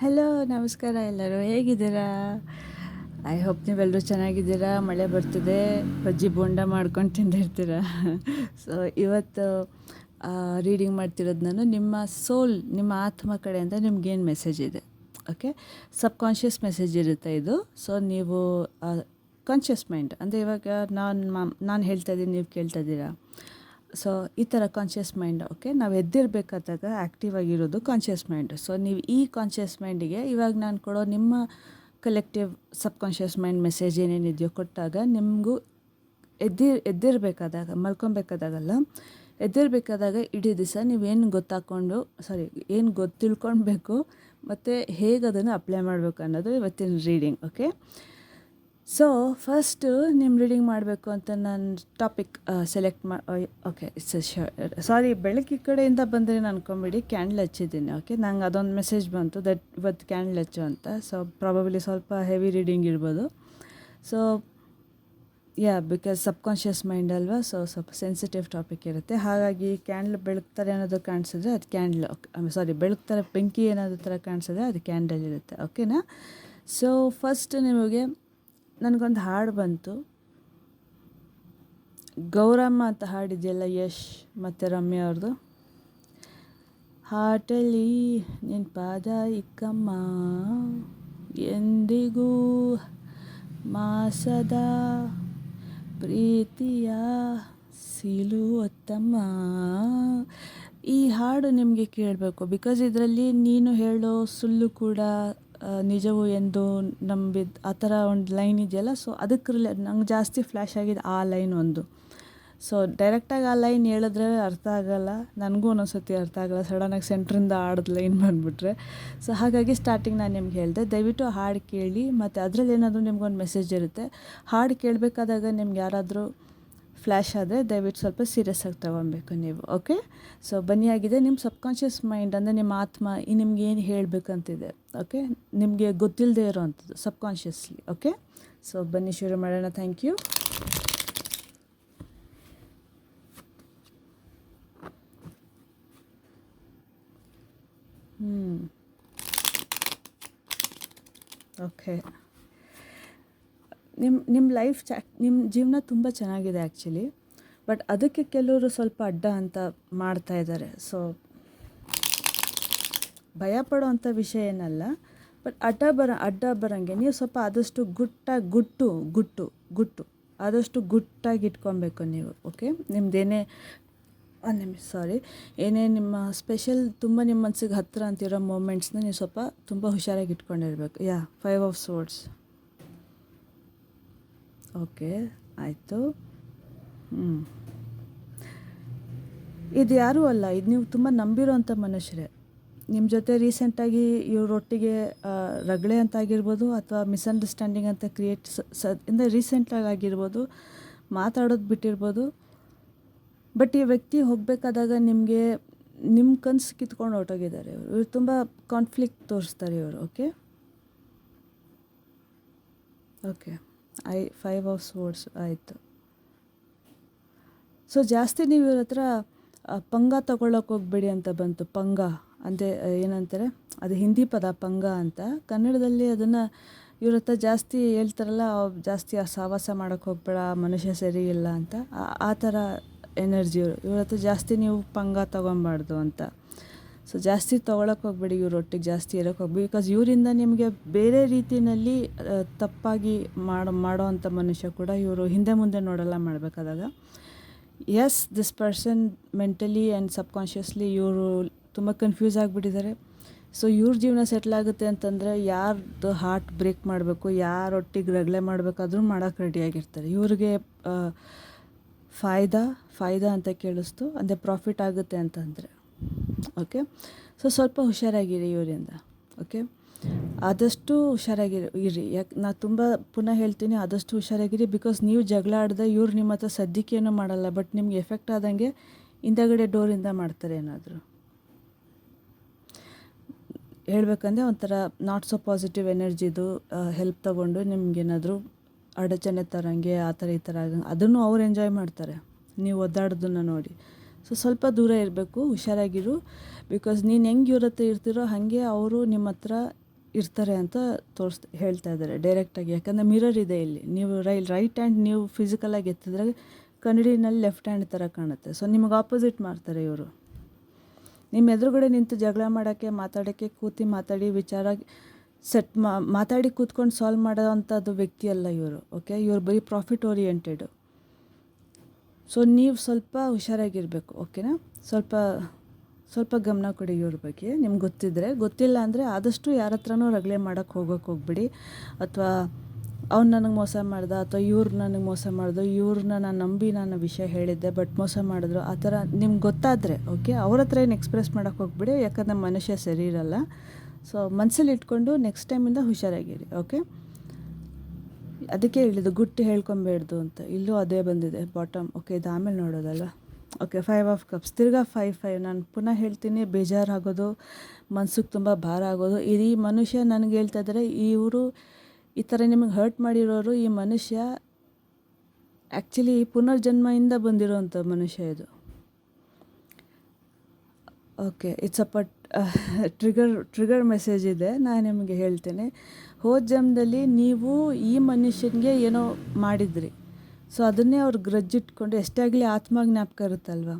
Hello, ನಮಸ್ಕಾರ ಎಲ್ಲರೂ, ಹೇಗಿದ್ದೀರಾ? ಐ ಹೋಪ್ ನೀವೆಲ್ಲರೂ ಚೆನ್ನಾಗಿದ್ದೀರಾ. ಮಳೆ ಬರ್ತಿದೆ, ಬಜ್ಜಿ ಬೋಂಡ ಮಾಡ್ಕೊಂಡು ತಿಂದಿರ್ತೀರ. ಸೊ ಇವತ್ತು ರೀಡಿಂಗ್ ಮಾಡ್ತಿರೋದು ನಾನು ನಿಮ್ಮ ಸೋಲ್, ನಿಮ್ಮ ಆತ್ಮ ಕಡೆಯಿಂದ ನಿಮ್ಗೇನು ಮೆಸೇಜ್ ಇದೆ. ಓಕೆ, ಸಬ್ಕಾನ್ಷಿಯಸ್ ಮೆಸೇಜ್ ಇರುತ್ತೆ ಇದು. ಸೊ ನೀವು ಕಾನ್ಷಿಯಸ್ ಮೈಂಡ್ ಅಂದರೆ ಇವಾಗ ನಾನು ಹೇಳ್ತಾ ಇದ್ದೀನಿ, ನೀವು ಕೇಳ್ತಾ ಇದ್ದೀರಾ. ಸೊ ಈ ಥರ ಕಾನ್ಷಿಯಸ್ ಮೈಂಡ್. ಓಕೆ, ನಾವು ಎದ್ದಿರಬೇಕಾದಾಗ ಆ್ಯಕ್ಟಿವ್ ಆಗಿರೋದು ಕಾನ್ಷಿಯಸ್ ಮೈಂಡ್. ಸೊ ನೀವು ಈ ಕಾನ್ಷಿಯಸ್ ಮೈಂಡಿಗೆ ಇವಾಗ ನಾನು ಕೊಡೋ ನಿಮ್ಮ ಕಲೆಕ್ಟಿವ್ ಸಬ್ಕಾನ್ಷಿಯಸ್ ಮೈಂಡ್ ಮೆಸೇಜ್ ಏನೇನಿದೆಯೋ ಕೊಟ್ಟಾಗ ನಿಮಗೂ ಎದ್ದಿರಬೇಕಾದಾಗ, ಮಲ್ಕೊಬೇಕಾದಾಗಲ್ಲ, ಎದ್ದಿರಬೇಕಾದಾಗ ಇಡೀ ದಿವಸ ನೀವೇನು ಏನು ತಿಳ್ಕೊಳ್ಬೇಕು ಮತ್ತು ಹೇಗೆ ಅದನ್ನು ಅಪ್ಲೈ ಮಾಡಬೇಕು ಅನ್ನೋದು ಇವತ್ತಿನ ರೀಡಿಂಗ್. ಓಕೆ, ಸೊ ಫಸ್ಟು ನಿಮ್ಮ ರೀಡಿಂಗ್ ಮಾಡಬೇಕು ಅಂತ ನಾನು ಟಾಪಿಕ್ ಸೆಲೆಕ್ಟ್ ಓಕೆ, ಸಾರಿ, ಬೆಳಗ್ಗೆ ಕಡೆಯಿಂದ ಬಂದರೆ ನಾನು ಅನ್ಕೊಂಬಿಡಿ ಕ್ಯಾಂಡಲ್ ಹಚ್ಚಿದ್ದೀನಿ. ಓಕೆ, ನಂಗೆ ಅದೊಂದು ಮೆಸೇಜ್ ಬಂತು ದಟ್ ಇವತ್ತು ಕ್ಯಾಂಡಲ್ ಹಚ್ಚು ಅಂತ. ಸೊ ಪ್ರಾಬಬ್ಲಿ ಸ್ವಲ್ಪ ಹೆವಿ ರೀಡಿಂಗ್ ಇರ್ಬೋದು. ಸೊ ಬಿಕಾಸ್ ಸಬ್ಕಾನ್ಷಿಯಸ್ ಮೈಂಡ್ ಅಲ್ವಾ, ಸೊ ಸ್ವಲ್ಪ ಸೆನ್ಸಿಟಿವ್ ಟಾಪಿಕ್ ಇರುತ್ತೆ. ಹಾಗಾಗಿ ಕ್ಯಾಂಡಲ್ ಬೆಳಗ್ತಾರೆ ಅನ್ನೋದು ಕಾಣಿಸಿದ್ರೆ ಅದು ಕ್ಯಾಂಡಲ್, ಬೆಳಗ್ತಾರೆ ಬೆಂಕಿ ಏನಾದರೂ ಥರ ಕಾಣಿಸಿದ್ರೆ ಅದು ಕ್ಯಾಂಡಲ್ ಇರುತ್ತೆ. ಓಕೆನಾ? ಸೊ ಫಸ್ಟ್ ನಿಮಗೆ ನನಗೊಂದು ಹಾಡು ಬಂತು, ಗೌರಮ್ಮ ಅಂತ ಹಾಡಿದೆಯಲ್ಲ, ಯಶ್ ಮತ್ತು ರಮ್ಯಾ ಅವ್ರದ್ದು. ಹಾಟಲ್ಲಿ ನಿನ್ನ ಪಾದ ಇಕ್ಕಮ್ಮ, ಎಂದಿಗೂ ಮಾಸದ ಪ್ರೀತಿಯ ಸಿಲುವತ್ತಮ್ಮ. ಈ ಹಾಡು ನಿಮಗೆ ಕೇಳಬೇಕು, ಬಿಕಾಸ್ ಇದರಲ್ಲಿ ನೀನು ಹೇಳೋ ಸುಳ್ಳು ಕೂಡ ನಿಜವು ಎಂದು ನಂಬಿದ್ದು ಆ ಥರ ಒಂದು ಲೈನ್ ಇದೆಯಲ್ಲ. ಸೊ ಅದಕ್ಕೆ ನಂಗೆ ಜಾಸ್ತಿ ಫ್ಲ್ಯಾಶ್ ಆಗಿದೆ ಆ ಲೈನ್ ಒಂದು. ಸೊ ಡೈರೆಕ್ಟಾಗಿ ಆ ಲೈನ್ ಹೇಳಿದ್ರೆ ಅರ್ಥ ಆಗೋಲ್ಲ, ನನಗೂ ಒಂದೊಂದ್ಸತಿ ಅರ್ಥ ಆಗೋಲ್ಲ, ಸಡನ್ನಾಗಿ ಸೆಂಟ್ರಿಂದ ಆಡಿದ ಲೈನ್ ಬಂದುಬಿಟ್ರೆ. ಸೊ ಹಾಗಾಗಿ ಸ್ಟಾರ್ಟಿಂಗ್ ನಾನು ನಿಮ್ಗೆ ಹೇಳಿದೆ, ದಯವಿಟ್ಟು ಹಾಡು ಕೇಳಿ, ಮತ್ತು ಅದರಲ್ಲಿ ಏನಾದರೂ ನಿಮ್ಗೊಂದು ಮೆಸೇಜ್ ಇರುತ್ತೆ. ಹಾಡು ಕೇಳಬೇಕಾದಾಗ ನಿಮ್ಗೆ ಯಾರಾದರೂ ಫ್ಲ್ಯಾಶ್ ಆದರೆ ದಯವಿಟ್ಟು ಸ್ವಲ್ಪ ಸೀರಿಯಸ್ ಆಗಿ ತೊಗೊಬೇಕು ನೀವು. ಓಕೆ, ಸೊ ಬನ್ನಿಯಾಗಿದೆ ನಿಮ್ಮ ಸಬ್ಕಾನ್ಷಿಯಸ್ ಮೈಂಡ್ ಅಂದರೆ ನಿಮ್ಮ ಆತ್ಮ ನಿಮ್ಗೆ ಏನು ಹೇಳಬೇಕಂತಿದೆ. ಓಕೆ, ನಿಮಗೆ ಗೊತ್ತಿಲ್ಲದೆ ಇರೋ ಅಂಥದ್ದು ಸಬ್ಕಾನ್ಷಿಯಸ್ಲಿ. ಓಕೆ, ಸೊ ಬನ್ನಿ ಶುರು ಮಾಡೋಣ. Thank you. ಓಕೆ, ನಿಮ್ಮ ಲೈಫ್ ನಿಮ್ಮ ಜೀವನ ತುಂಬ ಚೆನ್ನಾಗಿದೆ ಆ್ಯಕ್ಚುಲಿ, ಬಟ್ ಅದಕ್ಕೆ ಕೆಲವರು ಸ್ವಲ್ಪ ಅಡ್ಡ ಅಂತ ಮಾಡ್ತಾ ಇದ್ದಾರೆ. ಸೊ ಭಯ ಪಡೋ ಅಂಥ ವಿಷಯ ಏನಲ್ಲ, ಬಟ್ ಅಡ್ಡ ಬರೋಂಗೆ ನೀವು ಸ್ವಲ್ಪ ಆದಷ್ಟು ಗುಟ್ಟು ಆದಷ್ಟು ಗುಟ್ಟಾಗಿ ಇಟ್ಕೊಬೇಕು ನೀವು. ಓಕೆ, ನಿಮ್ಮದೇನೇ ಏನೇ ನಿಮ್ಮ ಸ್ಪೆಷಲ್ ತುಂಬ ನಿಮ್ಮ ಮನಸ್ಸಿಗೆ ಹತ್ತಿರ ಅಂತಿರೋ ಮೂಮೆಂಟ್ಸ್ನ ನೀವು ಸ್ವಲ್ಪ ತುಂಬ ಹುಷಾರಾಗಿ ಇಟ್ಕೊಂಡಿರ್ಬೇಕು. 5 ಆಫ್ ಸ್ವೋರ್ಡ್ಸ್. ಓಕೆ, ಆಯಿತು. ಇದು ಯಾರೂ ಅಲ್ಲ, ಇದು ನೀವು ತುಂಬ ನಂಬಿರೋಂಥ ಮನುಷ್ಯರೇ. ನಿಮ್ಮ ಜೊತೆ ರೀಸೆಂಟಾಗಿ ಇವರೊಟ್ಟಿಗೆ ರಗಳೆ ಅಂತ ಆಗಿರ್ಬೋದು, ಅಥವಾ ಮಿಸ್ಅಂಡರ್ಸ್ಟ್ಯಾಂಡಿಂಗ್ ಅಂತ ಕ್ರಿಯೇಟ್ ರೀಸೆಂಟಾಗಿ ಆಗಿರ್ಬೋದು, ಮಾತಾಡೋದು ಬಿಟ್ಟಿರ್ಬೋದು. ಬಟ್ ಈ ವ್ಯಕ್ತಿ ಹೋಗಬೇಕಾದಾಗ ನಿಮ್ಮ ಕನಸು ಕಿತ್ಕೊಂಡು ಹೊರಟೋಗಿದ್ದಾರೆ ಇವರು ತುಂಬ ಕಾನ್ಫ್ಲಿಕ್ಟ್ ತೋರಿಸ್ತಾರೆ ಇವರು. ಓಕೆ, 5 ಆಫ್ ಸ್ವೋರ್ಡ್ಸ್ ಆಯಿತು. ಸೊ ಜಾಸ್ತಿ ನೀವು ಇವ್ರ ಹತ್ರ ಪಂಗ ತಗೊಳ್ಳೋಕೆ ಹೋಗ್ಬೇಡಿ ಅಂತ ಬಂತು. ಪಂಗ ಅಂದರೆ ಏನಂತಾರೆ, ಅದು ಹಿಂದಿ ಪದ ಪಂಗ ಅಂತ. ಕನ್ನಡದಲ್ಲಿ ಅದನ್ನು ಇವ್ರ ಹತ್ರ ಜಾಸ್ತಿ ಹೇಳ್ತಾರಲ್ಲ, ಜಾಸ್ತಿ ಸಹವಾಸ ಮಾಡೋಕ್ಕೆ ಹೋಗ್ಬೇಡ, ಮನುಷ್ಯ ಸರಿ ಇಲ್ಲ ಅಂತ, ಆ ಥರ ಎನರ್ಜಿ ಇವ್ರ ಹತ್ರ ಜಾಸ್ತಿ ನೀವು ಪಂಗ ತೊಗೊಬಾರ್ದು ಅಂತ. ಸೊ ಜಾಸ್ತಿ ತೊಗೊಳಕ್ಕೆ ಹೋಗ್ಬೇಡಿ, ಇವರೊಟ್ಟಿಗೆ ಜಾಸ್ತಿ ಇರೋಕ್ಕೆ ಹೋಗ್ಬೇಡಿ, ಬಿಕಾಸ್ ಇವರಿಂದ ನಿಮಗೆ ಬೇರೆ ರೀತಿಯಲ್ಲಿ ತಪ್ಪಾಗಿ ಮಾಡೋ ಅಂಥ ಮನುಷ್ಯ ಕೂಡ ಇವರು ಹಿಂದೆ ಮುಂದೆ ನೋಡಲ್ಲ ಮಾಡಬೇಕಾದಾಗ. Yes, this person mentally and subconsciously ಇವರು ತುಂಬ ಕನ್ಫ್ಯೂಸ್ ಆಗಿಬಿಟ್ಟಿದ್ದಾರೆ. ಸೊ ಇವ್ರ ಜೀವನ ಸೆಟ್ಲ್ ಆಗುತ್ತೆ ಅಂತಂದರೆ ಯಾರ್ದು ಹಾರ್ಟ್ ಬ್ರೇಕ್ ಮಾಡಬೇಕು, ಯಾರೊಟ್ಟಿಗೆ ರಗಳೆ ಮಾಡಬೇಕಾದ್ರೂ ಮಾಡೋಕ್ಕೆ ರೆಡಿಯಾಗಿರ್ತಾರೆ. ಇವ್ರಿಗೆ ಫಾಯ್ದಾ ಅಂತ ಕೇಳಿಸ್ತು, ಅಂದರೆ ಪ್ರಾಫಿಟ್ ಆಗುತ್ತೆ ಅಂತಂದರೆ. ಓಕೆ, ಸೊ ಸ್ವಲ್ಪ ಹುಷಾರಾಗಿರಿ ಇವರಿಂದ. ಓಕೆ, ಆದಷ್ಟು ಇರಿ. ಯಾಕೆ ನಾನು ತುಂಬ ಪುನಃ ಹೇಳ್ತೀನಿ, ಆದಷ್ಟು ಹುಷಾರಾಗಿರಿ. ಬಿಕಾಸ್ ನೀವು ಜಗಳ ಆಡಿದ್ರೆ ಇವ್ರು ನಿಮ್ಮ ಹತ್ರ ಸದ್ಯಕ್ಕೇನೂ ಮಾಡಲ್ಲ, ಬಟ್ ನಿಮ್ಗೆ ಎಫೆಕ್ಟ್ ಆದಂಗೆ ಹಿಂದಗಡೆ ಡೋರಿಂದ ಮಾಡ್ತಾರೆ ಏನಾದರೂ. ಹೇಳ್ಬೇಕಂದ್ರೆ ಒಂಥರ ನಾಟ್ ಸೊ ಪಾಸಿಟಿವ್ ಎನರ್ಜಿದು ಹೆಲ್ಪ್ ತೊಗೊಂಡು ನಿಮ್ಗೇನಾದರೂ ಅಡಚಣೆ ತರೋಂಗೆ ಆ ಥರ ಈ ಥರ ಅದನ್ನು ಅವ್ರು ಎಂಜಾಯ್ ಮಾಡ್ತಾರೆ ನೀವು ಒದ್ದಾಡೋದನ್ನು ನೋಡಿ. ಸೊ ಸ್ವಲ್ಪ ದೂರ ಇರಬೇಕು, ಹುಷಾರಾಗಿರು. ಬಿಕಾಸ್ ನೀನು ಹೆಂಗೆ ಇವ್ರ ಹತ್ರ ಇರ್ತಿರೋ ಹಾಗೆ ಅವರು ನಿಮ್ಮ ಹತ್ರ ಇರ್ತಾರೆ ಅಂತ ಹೇಳ್ತಾ ಇದ್ದಾರೆ ಡೈರೆಕ್ಟಾಗಿ. ಯಾಕಂದರೆ ಮಿರರ್ ಇದೆ ಇಲ್ಲಿ, ನೀವು ರೈಟ್ ಹ್ಯಾಂಡ್ ನೀವು ಫಿಸಿಕಲಾಗಿ ಎತ್ತಿದ್ರೆ ಕನ್ನಡಿನಲ್ಲಿ ಲೆಫ್ಟ್ ಹ್ಯಾಂಡ್ ಥರ ಕಾಣುತ್ತೆ. ಸೊ ನಿಮಗೆ ಆಪೋಸಿಟ್ ಮಾಡ್ತಾರೆ ಇವರು. ನಿಮ್ಮ ಎದುರುಗಡೆ ನಿಂತು ಜಗಳ ಮಾಡೋಕ್ಕೆ, ಮಾತಾಡೋಕ್ಕೆ, ಮಾತಾಡಿ ವಿಚಾರ ಮಾತಾಡಿ ಕೂತ್ಕೊಂಡು ಸಾಲ್ವ್ ಮಾಡೋ ಅಂಥದ್ದು ವ್ಯಕ್ತಿ ಅಲ್ಲ ಇವರು. ಓಕೆ, ಇವರು ಬರೀ ಪ್ರಾಫಿಟ್ ಓರಿಯೆಂಟೆಡು. ಸೊ ನೀವು ಸ್ವಲ್ಪ ಹುಷಾರಾಗಿರಬೇಕು. ಓಕೆನಾ, ಸ್ವಲ್ಪ ಗಮನ ಕೊಡಿ ಇವ್ರ ಬಗ್ಗೆ. ನಿಮ್ಗೆ ಗೊತ್ತಿದ್ದರೆ. ಗೊತ್ತಿಲ್ಲ ಅಂದರೆ ಆದಷ್ಟು ಯಾರ ಹತ್ರನೂ ರಗಳೆ ಮಾಡೋಕ್ಕೆ ಹೋಗ್ಬಿಡಿ. ಅಥವಾ ಅವ್ನು ನನಗೆ ಮೋಸ ಮಾಡ್ದ, ಅಥವಾ ಇವ್ರು ನನಗೆ ಮೋಸ ಮಾಡಿದ್ರು, ಇವ್ರನ್ನ ನಾನು ನಂಬಿ ನಾನು ವಿಷಯ ಹೇಳಿದ್ದೆ ಬಟ್ ಮೋಸ ಮಾಡಿದ್ರು, ಆ ಥರ ನಿಮ್ಗೆ ಗೊತ್ತಾದರೆ ಓಕೆ, ಅವ್ರ ಹತ್ರ ಏನು ಎಕ್ಸ್ಪ್ರೆಸ್ ಮಾಡೋಕ್ಕೆ ಹೋಗ್ಬಿಡಿ. ಯಾಕಂದರೆ ಮನುಷ್ಯ ಸರಿ ಇರಲ್ಲ. ಸೊ ಮನಸ್ಸಲ್ಲಿ ಇಟ್ಕೊಂಡು ನೆಕ್ಸ್ಟ್ ಟೈಮಿಂದ ಹುಷಾರಾಗಿರಿ. ಓಕೆ, ಅದಕ್ಕೆ ಹೇಳಿದ್ದು ಗುಟ್ಟು ಹೇಳ್ಕೊಬೇಡ್ದು ಅಂತ. ಇಲ್ಲೂ ಅದೇ ಬಂದಿದೆ ಬಾಟಮ್. ಓಕೆ, ಇದು ಆಮೇಲೆ ನೋಡೋದಲ್ಲ. ಓಕೆ, 5 ಆಫ್ ಕಪ್ಸ್, ತಿರ್ಗಾ 5. ನಾನು ಪುನಃ ಹೇಳ್ತೀನಿ, ಬೇಜಾರಾಗೋದು, ಮನ್ಸಿಗೆ ತುಂಬ ಭಾರ ಆಗೋದು. ಈ ಮನುಷ್ಯ ನನಗೆ ಹೇಳ್ತಾ ಇದ್ದಾರೆ, ಇವರು ಈ ಥರ ನಿಮಗೆ ಹರ್ಟ್ ಮಾಡಿರೋರು, ಈ ಮನುಷ್ಯ ಆ್ಯಕ್ಚುಲಿ ಪುನರ್ಜನ್ಮದಿಂದ ಬಂದಿರೋವಂಥ ಮನುಷ್ಯ ಇದು. ಓಕೆ, ಇಟ್ಸ್ ಟ್ರಿಗರ್ ಮೆಸೇಜ್ ಇದೆ. ನಾನು ನಿಮಗೆ ಹೇಳ್ತೇನೆ, ಹೋದ ಜನ್ಮದಲ್ಲಿ ನೀವು ಈ ಮನುಷ್ಯನಿಗೆ ಏನೋ ಮಾಡಿದ್ರಿ. ಸೊ ಅದನ್ನೇ ಅವ್ರು ಗ್ರಜ್ಜಿಟ್ಕೊಂಡು, ಎಷ್ಟೇ ಆಗಲಿ ಆತ್ಮಾಗೆ ಜ್ಞಾಪಕ ಇರುತ್ತಲ್ವ,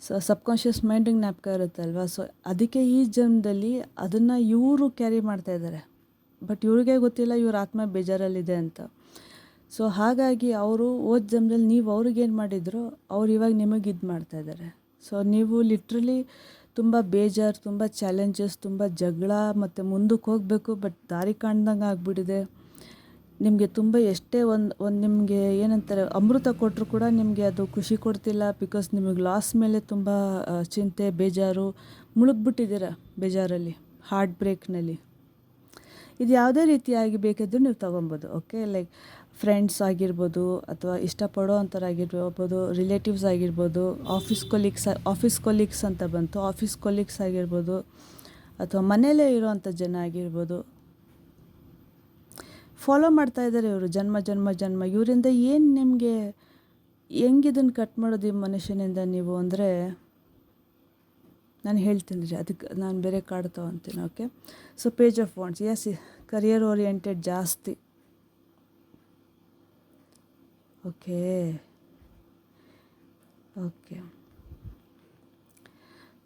ಸೊ ಸಬ್ಕಾನ್ಷಿಯಸ್ ಮೈಂಡಿಗೆ ಜ್ಞಾಪಕ ಇರುತ್ತಲ್ವ. ಸೊ ಅದಕ್ಕೆ ಈ ಜನ್ಮದಲ್ಲಿ ಅದನ್ನು ಇವರು ಕ್ಯಾರಿ ಮಾಡ್ತಾಯಿದ್ದಾರೆ. ಬಟ್ ಇವ್ರಿಗೆ ಗೊತ್ತಿಲ್ಲ ಇವ್ರ ಆತ್ಮ ಬೇಜಾರಲ್ಲಿದೆ ಅಂತ. ಸೊ ಹಾಗಾಗಿ ಅವರು ಹೋದ ಜನ್ಮದಲ್ಲಿ ನೀವು ಅವ್ರಿಗೇನು ಮಾಡಿದ್ರು, ಅವ್ರು ಇವಾಗ ನಿಮಗೆ ಇದು ಮಾಡ್ತಾಯಿದ್ದಾರೆ. ಸೊ ನೀವು ಲಿಟ್ರಲಿ ತುಂಬ ಬೇಜಾರು, ತುಂಬ ಚಾಲೆಂಜಸ್, ತುಂಬ ಜಗಳ, ಮತ್ತು ಮುಂದಕ್ಕೆ ಹೋಗಬೇಕು ಬಟ್ ದಾರಿ ಕಾಣ್ದಂಗೆ ಆಗಿಬಿಟ್ಟಿದೆ. ನಿಮಗೆ ತುಂಬ ಎಷ್ಟೇ ಒಂದು ನಿಮಗೆ ಏನಂತಾರೆ ಅಮೃತ ಕೊಟ್ಟರು ಕೂಡ ನಿಮಗೆ ಅದು ಖುಷಿ ಕೊಡ್ತಿಲ್ಲ. ಬಿಕಾಸ್ ನಿಮಗೆ ಲಾಸ್ ಮೇಲೆ ತುಂಬ ಚಿಂತೆ, ಬೇಜಾರು, ಮುಳುಗ್ಬಿಟ್ಟಿದ್ದೀರ ಬೇಜಾರಲ್ಲಿ, ಹಾರ್ಟ್ ಬ್ರೇಕ್ನಲ್ಲಿ. ಇದು ಯಾವುದೇ ರೀತಿಯಾಗಿ ಬೇಕಿದ್ದರೂ ನೀವು ತೊಗೊಬೋದು. ಓಕೆ, ಲೈಕ್ ಫ್ರೆಂಡ್ಸ್ ಆಗಿರ್ಬೋದು, ಅಥವಾ ಇಷ್ಟಪಡೋ ಅಂಥವ್ರಾಗಿರ್ಬೋದು, ರಿಲೇಟಿವ್ಸ್ ಆಗಿರ್ಬೋದು, ಆಫೀಸ್ ಕೊಲೀಗ್ಸ್ ಅಂತ ಬಂತು, ಆಫೀಸ್ ಕೊಲೀಗ್ಸ್ ಆಗಿರ್ಬೋದು, ಅಥವಾ ಮನೆಯಲ್ಲೇ ಇರೋವಂಥ ಜನ ಆಗಿರ್ಬೋದು. ಫಾಲೋ ಮಾಡ್ತಾ ಇದ್ದಾರೆ ಇವರು ಜನ್ಮ. ಇವರಿಂದ ಏನು ನಿಮಗೆ ಹೆಂಗಿದನ್ನು ಕಟ್ ಮಾಡೋದು ಈ ಮನುಷ್ಯನಿಂದ ನೀವು ಅಂದರೆ ನಾನು ಹೇಳ್ತೀನಿ ರೀ, ಅದಕ್ಕೆ ನಾನು ಬೇರೆ ಕಾರ್ಡ್ ತೊಗೊತೀನಿ. Okay, so page of wands, yes, career oriented ಜಾಸ್ತಿ. ಓಕೆ,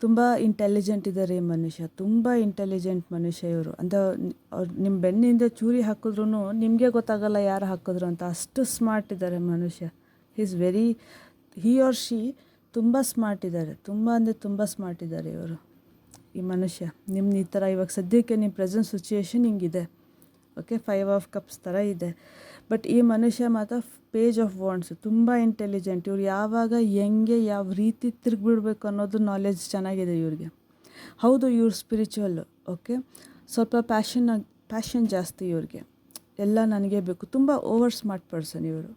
ತುಂಬ ಇಂಟೆಲಿಜೆಂಟ್ ಇದ್ದಾರೆ ಈ ಮನುಷ್ಯ, ತುಂಬ ಇಂಟೆಲಿಜೆಂಟ್ ಮನುಷ್ಯ ಇವರು. ಅಂದರೆ ಅವ್ರು ನಿಮ್ಮ ಬೆನ್ನಿಂದ ಚೂರಿ ಹಾಕಿದ್ರೂ ನಿಮಗೆ ಗೊತ್ತಾಗಲ್ಲ ಯಾರು ಹಾಕಿದ್ರು ಅಂತ, ಅಷ್ಟು ಸ್ಮಾರ್ಟ್ ಇದ್ದಾರೆ ಮನುಷ್ಯ. ಹಿ ಆರ್ ಶಿ ತುಂಬ ಸ್ಮಾರ್ಟ್ ಇದ್ದಾರೆ, ತುಂಬ ಸ್ಮಾರ್ಟ್ ಇದ್ದಾರೆ ಇವರು, ಈ ಮನುಷ್ಯ. ನಿಮ್ಮ ಈ ಥರ ಇವಾಗ ಸದ್ಯಕ್ಕೆ ನಿಮ್ಮ ಪ್ರೆಸೆಂಟ್ ಸಿಚುಯೇಷನ್ ಹಿಂಗಿದೆ. ಓಕೆ, 5 ಆಫ್ ಕಪ್ಸ್ ಥರ ಇದೆ. ಬಟ್ ಈ ಮನುಷ್ಯ ಮಾತ್ರ ಪೇಜ್ ಆಫ್ ವಾಂಡ್ಸ್, ತುಂಬ ಇಂಟೆಲಿಜೆಂಟ್. ಇವ್ರು ಯಾವಾಗ ಹೆಂಗೆ ಯಾವ ರೀತಿ ತಿರುಗಿಬಿಡ್ಬೇಕು ಅನ್ನೋದು ನಾಲೆಜ್ ಚೆನ್ನಾಗಿದೆ ಇವ್ರಿಗೆ. ಹೌದು, ಇವ್ರು ಸ್ಪಿರಿಚುವಲ್ಲು. ಓಕೆ, ಸ್ವಲ್ಪ ಪ್ಯಾಷನ್ ಜಾಸ್ತಿ ಇವ್ರಿಗೆ. ಎಲ್ಲ ನನಗೆ ಬೇಕು, ತುಂಬ ಓವರ್ ಸ್ಮಾರ್ಟ್ ಪರ್ಸನ್ ಇವರು,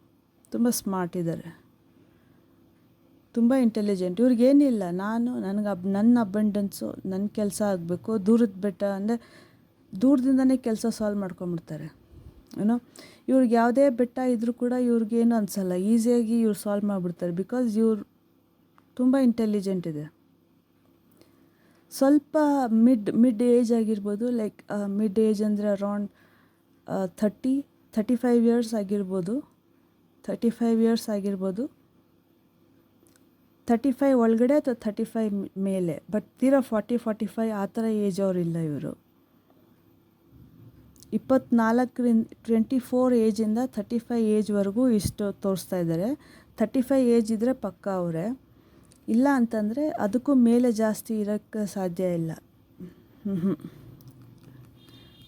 ತುಂಬ ಸ್ಮಾರ್ಟ್ ಇದ್ದಾರೆ, ತುಂಬ ಇಂಟೆಲಿಜೆಂಟ್. ಇವ್ರಿಗೇನಿಲ್ಲ, ನನ್ನ ಅಬಂಡೆನ್ಸು, ನನ್ನ ಕೆಲಸ ಆಗಬೇಕು, ದೂರದ ಬೆಟ್ಟ ಅಂದರೆ ದೂರದಿಂದನೇ ಕೆಲಸ ಸಾಲ್ವ್ ಮಾಡ್ಕೊಂಬಿಡ್ತಾರೆ. ಏನೋ ಇವ್ರಿಗೆ ಯಾವುದೇ ಬೆಟ್ಟ ಇದ್ದರೂ ಕೂಡ ಇವ್ರಿಗೇನು ಅನಿಸಲ್ಲ, ಈಸಿಯಾಗಿ ಇವ್ರು ಸಾಲ್ವ್ ಮಾಡಿಬಿಡ್ತಾರೆ. ಬಿಕಾಸ್ ಇವ್ರು ತುಂಬ ಇಂಟೆಲಿಜೆಂಟ್ ಇದೆ. ಸ್ವಲ್ಪ ಮಿಡ್ ಏಜ್ ಆಗಿರ್ಬೋದು, ಲೈಕ್ ಮಿಡ್ ಏಜ್ ಅಂದರೆ ಅರೌಂಡ್ 35 ಇಯರ್ಸ್ ಆಗಿರ್ಬೋದು, 35 ಒಳಗಡೆ ಅಥವಾ 35 ಮೇಲೆ. ಬಟ್ ತೀರಾ 40-45 ಆ ಥರ ಏಜ್ ಅವರಿಲ್ಲ ಇವರು. 24 ಏಜಿಂದ 35 ಏಜ್ವರೆಗೂ ಇಷ್ಟು ತೋರಿಸ್ತಾ ಇದ್ದಾರೆ. 35 ಏಜ್ ಇದ್ದರೆ ಪಕ್ಕ ಅವರೇ, ಇಲ್ಲ ಅಂತಂದರೆ ಅದಕ್ಕೂ ಮೇಲೆ ಜಾಸ್ತಿ ಇರೋಕ್ಕೆ ಸಾಧ್ಯ ಇಲ್ಲ.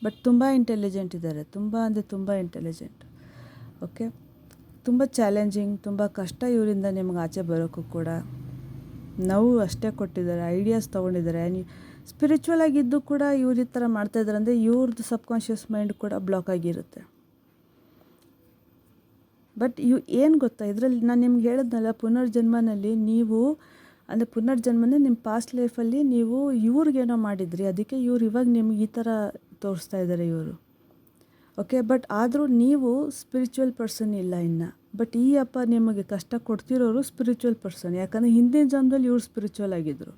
ಬಟ್ ತುಂಬ ಇಂಟೆಲಿಜೆಂಟ್ ಇದ್ದಾರೆ, ತುಂಬ ಇಂಟೆಲಿಜೆಂಟ್. ಓಕೆ, ತುಂಬ ಚಾಲೆಂಜಿಂಗ್, ತುಂಬ ಕಷ್ಟ ಇವರಿಂದ ನಿಮ್ಗೆ ಆಚೆ ಬರೋಕ್ಕೂ ಕೂಡ. ನೋವು ಅಷ್ಟೇ ಕೊಟ್ಟಿದ್ದಾರೆ, ಐಡಿಯಾಸ್ ತೊಗೊಂಡಿದ್ದಾರೆ. ಸ್ಪಿರಿಚುವಲ್ ಆಗಿದ್ದು ಕೂಡ ಇವ್ರು ಈ ಥರ ಮಾಡ್ತಾಯಿದ್ದಾರೆ ಅಂದರೆ ಇವ್ರದ್ದು ಸಬ್ಕಾನ್ಷಿಯಸ್ ಮೈಂಡ್ ಕೂಡ ಬ್ಲಾಕ್ ಆಗಿರುತ್ತೆ. ಬಟ್ ಏನು ಗೊತ್ತಾ, ಇದರಲ್ಲಿ ನಾನು ನಿಮ್ಗೆ ಹೇಳಿದ್ನಲ್ಲ, ಪುನರ್ಜನ್ಮನಲ್ಲಿ ನೀವು ಅಂದರೆ ಪುನರ್ಜನ್ಮನೇ ನಿಮ್ಮ ಪಾಸ್ಟ್ ಲೈಫಲ್ಲಿ ನೀವು ಇವ್ರಿಗೇನೋ ಮಾಡಿದ್ರಿ, ಅದಕ್ಕೆ ಇವ್ರು ಇವಾಗ ನಿಮ್ಗೆ ಈ ಥರ ತೋರಿಸ್ತಾ ಇದ್ದಾರೆ ಇವರು. ಓಕೆ, ಬಟ್ ಆದರೂ ನೀವು ಸ್ಪಿರಿಚುವಲ್ ಪರ್ಸನ್ ಇಲ್ಲ ಇನ್ನು. ಬಟ್ ಈ ಅಪ್ಪ ನಿಮಗೆ ಕಷ್ಟ ಕೊಡ್ತಿರೋರು ಸ್ಪಿರಿಚುವಲ್ ಪರ್ಸನ್. ಯಾಕಂದರೆ ಹಿಂದಿನ ಜನ್ಮದಲ್ಲಿ ಇವ್ರು ಸ್ಪಿರಿಚುವಲ್ ಆಗಿದ್ದರು.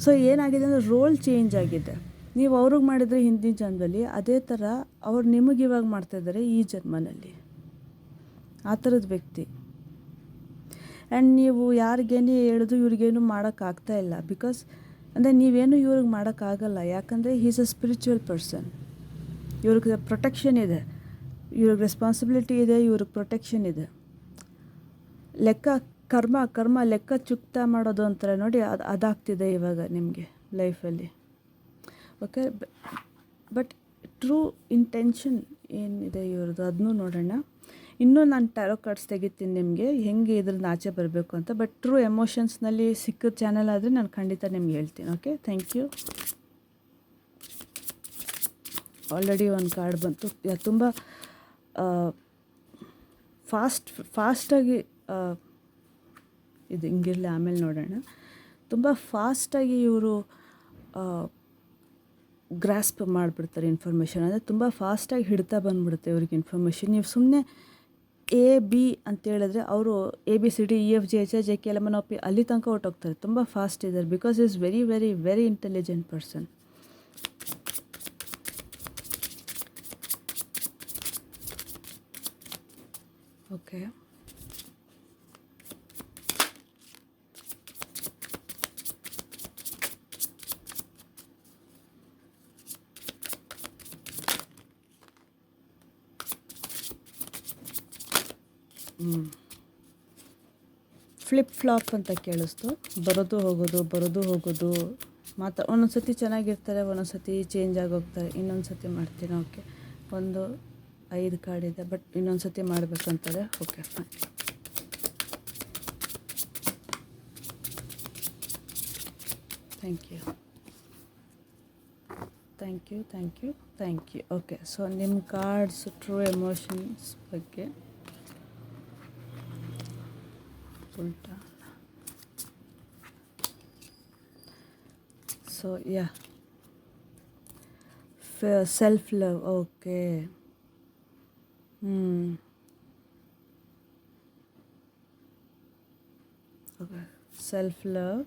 ಸೊ ಏನಾಗಿದೆ ಅಂದರೆ ರೋಲ್ ಚೇಂಜ್ ಆಗಿದೆ. ನೀವು ಅವ್ರಿಗೆ ಮಾಡಿದರೆ ಹಿಂದಿನ ಜನ್ಮದಲ್ಲಿ, ಅದೇ ಥರ ಅವ್ರು ನಿಮಗೆ ಇವಾಗ ಮಾಡ್ತಾಯಿದ್ದಾರೆ ಈ ಜನ್ಮನಲ್ಲಿ. ಆ ಥರದ ವ್ಯಕ್ತಿ. ಆ್ಯಂಡ್ ನೀವು ಯಾರಿಗೇನೇ ಹೇಳಿದ್ರು ಇವ್ರಿಗೇನು ಮಾಡೋಕ್ಕಾಗ್ತಾ ಇಲ್ಲ. ಬಿಕಾಸ್ ಅಂದರೆ ನೀವೇನು ಇವ್ರಿಗೆ ಮಾಡೋಕ್ಕಾಗಲ್ಲ. ಯಾಕಂದರೆ ಈಸ್ ಅ ಸ್ಪಿರಿಚುವಲ್ ಪರ್ಸನ್. ಇವ್ರಿಗೆ ಪ್ರೊಟೆಕ್ಷನ್ ಇದೆ, ಇವ್ರಿಗೆ ರೆಸ್ಪಾನ್ಸಿಬಿಲಿಟಿ ಇದೆ, ಇವ್ರಿಗೆ ಪ್ರೊಟೆಕ್ಷನ್ ಇದೆ. ಕರ್ಮ ಲೆಕ್ಕ ಚುಕ್ತಾ ಮಾಡೋದು ಅಂತಾರೆ ನೋಡಿ, ಅದಾಗ್ತಿದೆ ಇವಾಗ ನಿಮಗೆ ಲೈಫಲ್ಲಿ. ಓಕೆ, ಬಟ್ ಟ್ರೂ ಇಂಟೆನ್ಷನ್ ಏನಿದೆ ಇವ್ರದ್ದು ಅದನ್ನೂ ನೋಡೋಣ. ಇನ್ನೂ ನಾನು ಟ್ಯಾರೋ ಕಾರ್ಡ್ಸ್ ತೆಗಿತೀನಿ ನಿಮಗೆ ಹೆಂಗೆ ಇದ್ರದ್ದು ಆಚೆ ಬರಬೇಕು ಅಂತ. ಬಟ್ ಟ್ರೂ ಎಮೋಷನ್ಸ್ನಲ್ಲಿ ಸಿಕ್ಕಿದ ಚಾನಲ್ ಆದರೆ ನಾನು ಖಂಡಿತ ನಿಮ್ಗೆ ಹೇಳ್ತೀನಿ. Okay, thank you. ಆಲ್ರೆಡಿ ಒಂದು ಕಾರ್ಡ್ ಬಂತು. ತುಂಬ ಫಾಸ್ಟಾಗಿ ಇದು ಹಿಂಗಿರಲಿ, ಆಮೇಲೆ ನೋಡೋಣ. ತುಂಬ ಫಾಸ್ಟಾಗಿ ಇವರು ಗ್ರಾಸ್ಪ್ ಮಾಡಿಬಿಡ್ತಾರೆ ಇನ್ಫಾರ್ಮೇಷನ್. ಅಂದರೆ ತುಂಬ ಫಾಸ್ಟಾಗಿ ಹಿಡ್ತಾ ಬಂದುಬಿಡುತ್ತೆ ಇವ್ರಿಗೆ ಇನ್ಫಾರ್ಮೇಷನ್. ನೀವು ಸುಮ್ಮನೆ AB ಅಂತ ಹೇಳಿದ್ರೆ ಅವರು ABCD EF GH JK LMNOP ಅಲ್ಲಿ ತನಕ ಹೊರಟೋಗ್ತಾರೆ. ತುಂಬ ಫಾಸ್ಟ್ ಇದ್ದಾರೆ. Because is very very very intelligent person. Okay, flip flop ಅಂತ ಕೇಳಿಸ್ತು. ಬರೋದು ಹೋಗೋದು ಒಂದೊಂದು ಸತಿ ಚೆನ್ನಾಗಿರ್ತಾರೆ, ಒಂದೊಂದು ಸತಿ ಚೇಂಜ್ ಆಗೋಗ್ತಾರೆ. ಇನ್ನೊಂದು ಸತಿ ಮಾಡ್ತೀನಿ. ಓಕೆ, 5 ಕಾರ್ಡ್ ಇದೆ, ಬಟ್ ಇನ್ನೊಂದು ಸತಿ ಮಾಡಬೇಕಂತಾರೆ. Okay, fine. Thank you. Okay, so ನಿಮ್ಮ ಕಾರ್ಡ್ಸ್ ಟ್ರೂ ಎಮೋಷನ್ಸ್ ಬಗ್ಗೆ ಉಲ್ಟಾ. So self love. Okay, okay, self love.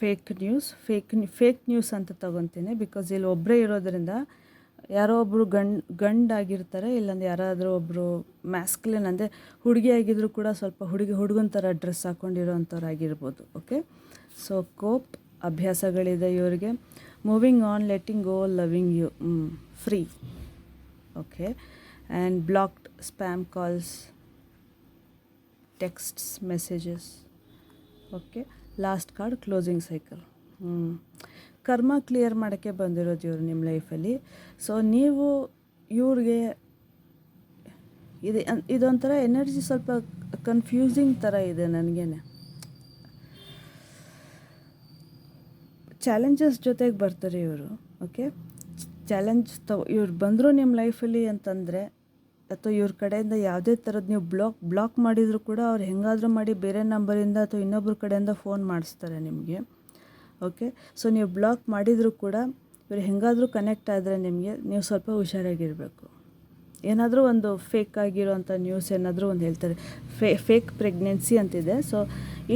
Fake news ಅಂತ ತೊಗೊತೀನಿ. ಬಿಕಾಸ್ ಇಲ್ಲಿ ಒಬ್ಬರೇ ಇರೋದರಿಂದ ಯಾರೋ ಒಬ್ಬರು ಗಂಡಾಗಿರ್ತಾರೆ, ಇಲ್ಲಾಂದ್ರೆ ಯಾರಾದರೂ ಒಬ್ಬರು ಮ್ಯಾಸ್ಕ್ಲಿನ್ ಅಂದರೆ ಹುಡುಗಿ ಆಗಿದ್ರು ಕೂಡ ಸ್ವಲ್ಪ ಹುಡುಗನ ಥರ ಡ್ರೆಸ್ ಹಾಕ್ಕೊಂಡಿರೋ ಅಂಥವ್ರು ಆಗಿರ್ಬೋದು. ಓಕೆ, ಸೊ ಕೋಪ್ ಅಭ್ಯಾಸಗಳಿದೆ ಇವರಿಗೆ. Moving on, letting go, loving you, free. Okay, and blocked spam calls, texts, messages. Okay, last card closing cycle. ಕರ್ಮ ಕ್ಲಿಯರ್ ಮಾಡೋಕ್ಕೆ ಬಂದಿರೋದು ಇವರು ನಿಮ್ಮ ಲೈಫಲ್ಲಿ. ಸೊ ನೀವು ಇವ್ರಿಗೆ ಇದೊಂಥರ ಎನರ್ಜಿ ಸ್ವಲ್ಪ ಕನ್ಫ್ಯೂಸಿಂಗ್ ಥರ ಇದೆ ನನಗೇನೆ. ಚಾಲೆಂಜಸ್ ಜೊತೆಗೆ ಬರ್ತಾರೆ ಇವರು. ಓಕೆ, ಇವ್ರು ಬಂದರು ನಿಮ್ಮ ಲೈಫಲ್ಲಿ ಅಂತಂದರೆ, ಅಥವಾ ಇವ್ರ ಕಡೆಯಿಂದ ಯಾವುದೇ ಥರದ್ದು ನೀವು ಬ್ಲಾಕ್ ಮಾಡಿದರೂ ಕೂಡ ಅವ್ರು ಹೆಂಗಾದರೂ ಮಾಡಿ ಬೇರೆ ನಂಬರಿಂದ ಅಥವಾ ಇನ್ನೊಬ್ಬರ ಕಡೆಯಿಂದ ಫೋನ್ ಮಾಡಿಸ್ತಾರೆ ನಿಮಗೆ. ಓಕೆ, ಸೊ ನೀವು ಬ್ಲಾಕ್ ಮಾಡಿದರೂ ಕೂಡ ಇವ್ರು ಹೆಂಗಾದರೂ ಕನೆಕ್ಟ್ ಆದರೆ ನೀವು ಸ್ವಲ್ಪ ಹುಷಾರಾಗಿರಬೇಕು. ಏನಾದರೂ ಒಂದು ಫೇಕ್ ಆಗಿರೋಂಥ ನ್ಯೂಸ್ ಏನಾದರೂ ಒಂದು ಹೇಳ್ತಾರೆ. ಫೇಕ್ ಪ್ರೆಗ್ನೆನ್ಸಿ ಅಂತಿದೆ. ಸೊ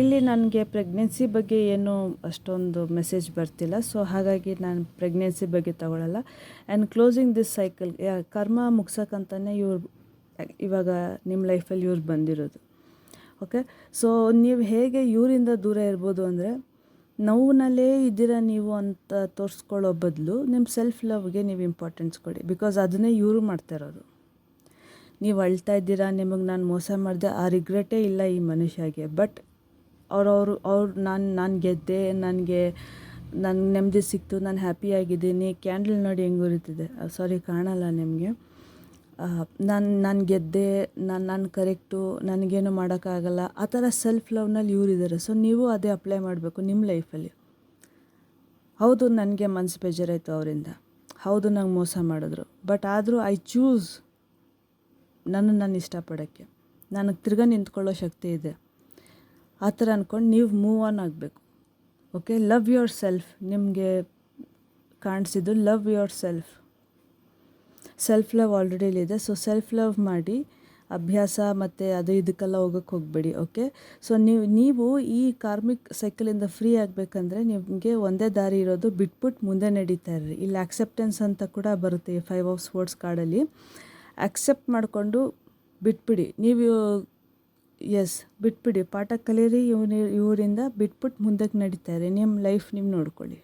ಇಲ್ಲಿ ನನಗೆ ಪ್ರೆಗ್ನೆನ್ಸಿ ಬಗ್ಗೆ ಏನೂ ಅಷ್ಟೊಂದು ಮೆಸೇಜ್ ಬರ್ತಿಲ್ಲ. ಸೊ ಹಾಗಾಗಿ ನಾನು ಪ್ರೆಗ್ನೆನ್ಸಿ ಬಗ್ಗೆ ತಗೊಳ್ಳಲ್ಲ. ಆ್ಯಂಡ್ ಕ್ಲೋಸಿಂಗ್ ದಿಸ್ ಸೈಕಲ್, ಕರ್ಮ ಮುಗ್ಸೋಕ್ಕಂತಲೇ ಇವಾಗ ನಿಮ್ಮ ಲೈಫಲ್ಲಿ ಇವ್ರು ಬಂದಿರೋದು. ಓಕೆ, ಸೊ ನೀವು ಹೇಗೆ ಇವರಿಂದ ದೂರ ಇರ್ಬೋದು ಅಂದರೆ, ನೋವಿನಲ್ಲೇ ಇದ್ದೀರಾ ನೀವು ಅಂತ ತೋರಿಸ್ಕೊಳ್ಳೋ ಬದಲು ನಿಮ್ಮ ಸೆಲ್ಫ್ ಲವ್ಗೆ ನೀವು ಇಂಪಾರ್ಟೆನ್ಸ್ ಕೊಡಿ. ಬಿಕಾಸ್ ಅದನ್ನೇ ಇವರು ಮಾಡ್ತಾ ಇರೋದು. ನೀವು ಅಳ್ತಾ ಇದ್ದೀರಾ, ನಿಮಗೆ ನಾನು ಮೋಸ ಮಾಡಿದೆ, ಆ ರಿಗ್ರೆಟೇ ಇಲ್ಲ ಈ ಮನುಷ್ಯಗೆ. ಬಟ್ ನಾನು ಗೆದ್ದೆ, ನನಗೆ ನೆಮ್ಮದಿ ಸಿಕ್ತು, ನಾನು ಹ್ಯಾಪಿಯಾಗಿದ್ದೀನಿ. ಕ್ಯಾಂಡಲ್ ನೋಡಿ ಹೆಂಗೆ ಉರಿತಿದೆ. ಸಾರಿ, ಕಾಣಲ್ಲ ನಿಮಗೆ. ನಾನು ಗೆದ್ದೆ, ನಾನು ಕರೆಕ್ಟು, ನನಗೇನು ಮಾಡೋಕ್ಕಾಗಲ್ಲ, ಆ ಥರ ಸೆಲ್ಫ್ ಲವ್ನಲ್ಲಿ ಇವರಿದ್ದಾರೆ. ಸೊ ನೀವು ಅದೇ ಅಪ್ಲೈ ಮಾಡಬೇಕು ನಿಮ್ಮ ಲೈಫಲ್ಲಿ. ಹೌದು, ನನಗೆ ಮನಸ್ಸು ಬೇಜಾರಾಯಿತು ಅವರಿಂದ, ಹೌದು ನಂಗೆ ಮೋಸ ಮಾಡಿದ್ರು, ಬಟ್ ಆದರೂ ಐ ಚೂಸ್ ನಾನು ಇಷ್ಟಪಡೋಕ್ಕೆ, ನನಗೆ ತಿರ್ಗಾ ನಿಂತ್ಕೊಳ್ಳೋ ಶಕ್ತಿ ಇದೆ. ಆ ಥರ ಅಂದ್ಕೊಂಡು ನೀವು ಮೂವ್ ಆನ್ ಆಗಬೇಕು. Okay, love yourself. ನಿಮಗೆ ಕಾಣಿಸಿದ್ದು love yourself. Self love already ಇದೆ. ಸೊ ಸೆಲ್ಫ್ ಲವ್ ಮಾಡಿ, ಅಭ್ಯಾಸ ಮತ್ತು ಅದು ಇದಕ್ಕೆಲ್ಲ ಹೋಗೋಕ್ಕೆ ಹೋಗಬೇಡಿ. ಓಕೆ, ಸೊ ನೀವು ಈ ಕಾರ್ಮಿಕ್ ಸೈಕಲಿಂದ ಫ್ರೀ ಆಗಬೇಕಂದ್ರೆ ನಿಮಗೆ ಒಂದೇ ದಾರಿ ಇರೋದು, ಬಿಟ್ಬಿಟ್ಟು ಮುಂದೆ ನಡೀತಾ ಇರ್ರಿ. ಇಲ್ಲಿ ಆಕ್ಸೆಪ್ಟೆನ್ಸ್ ಅಂತ ಕೂಡ ಬರುತ್ತೆ ಈ 5 ಆಫ್ ಸ್ಪೋರ್ಟ್ಸ್ ಕಾರ್ಡಲ್ಲಿ. ಆಕ್ಸೆಪ್ಟ್ ಮಾಡಿಕೊಂಡು ಬಿಟ್ಬಿಡಿ. ನೀವು ಬಿಟ್ಬಿಡಿ, ಪಾಠ ಕಲೀರಿ, ಇವರಿಂದ ಬಿಟ್ಬಿಟ್ಟು ಮುಂದಕ್ಕೆ ನಡೀತಾ ಇರಿ. ನಿಮ್ಮ ಲೈಫ್ ನೀವು ನೋಡ್ಕೊಳ್ಳಿ.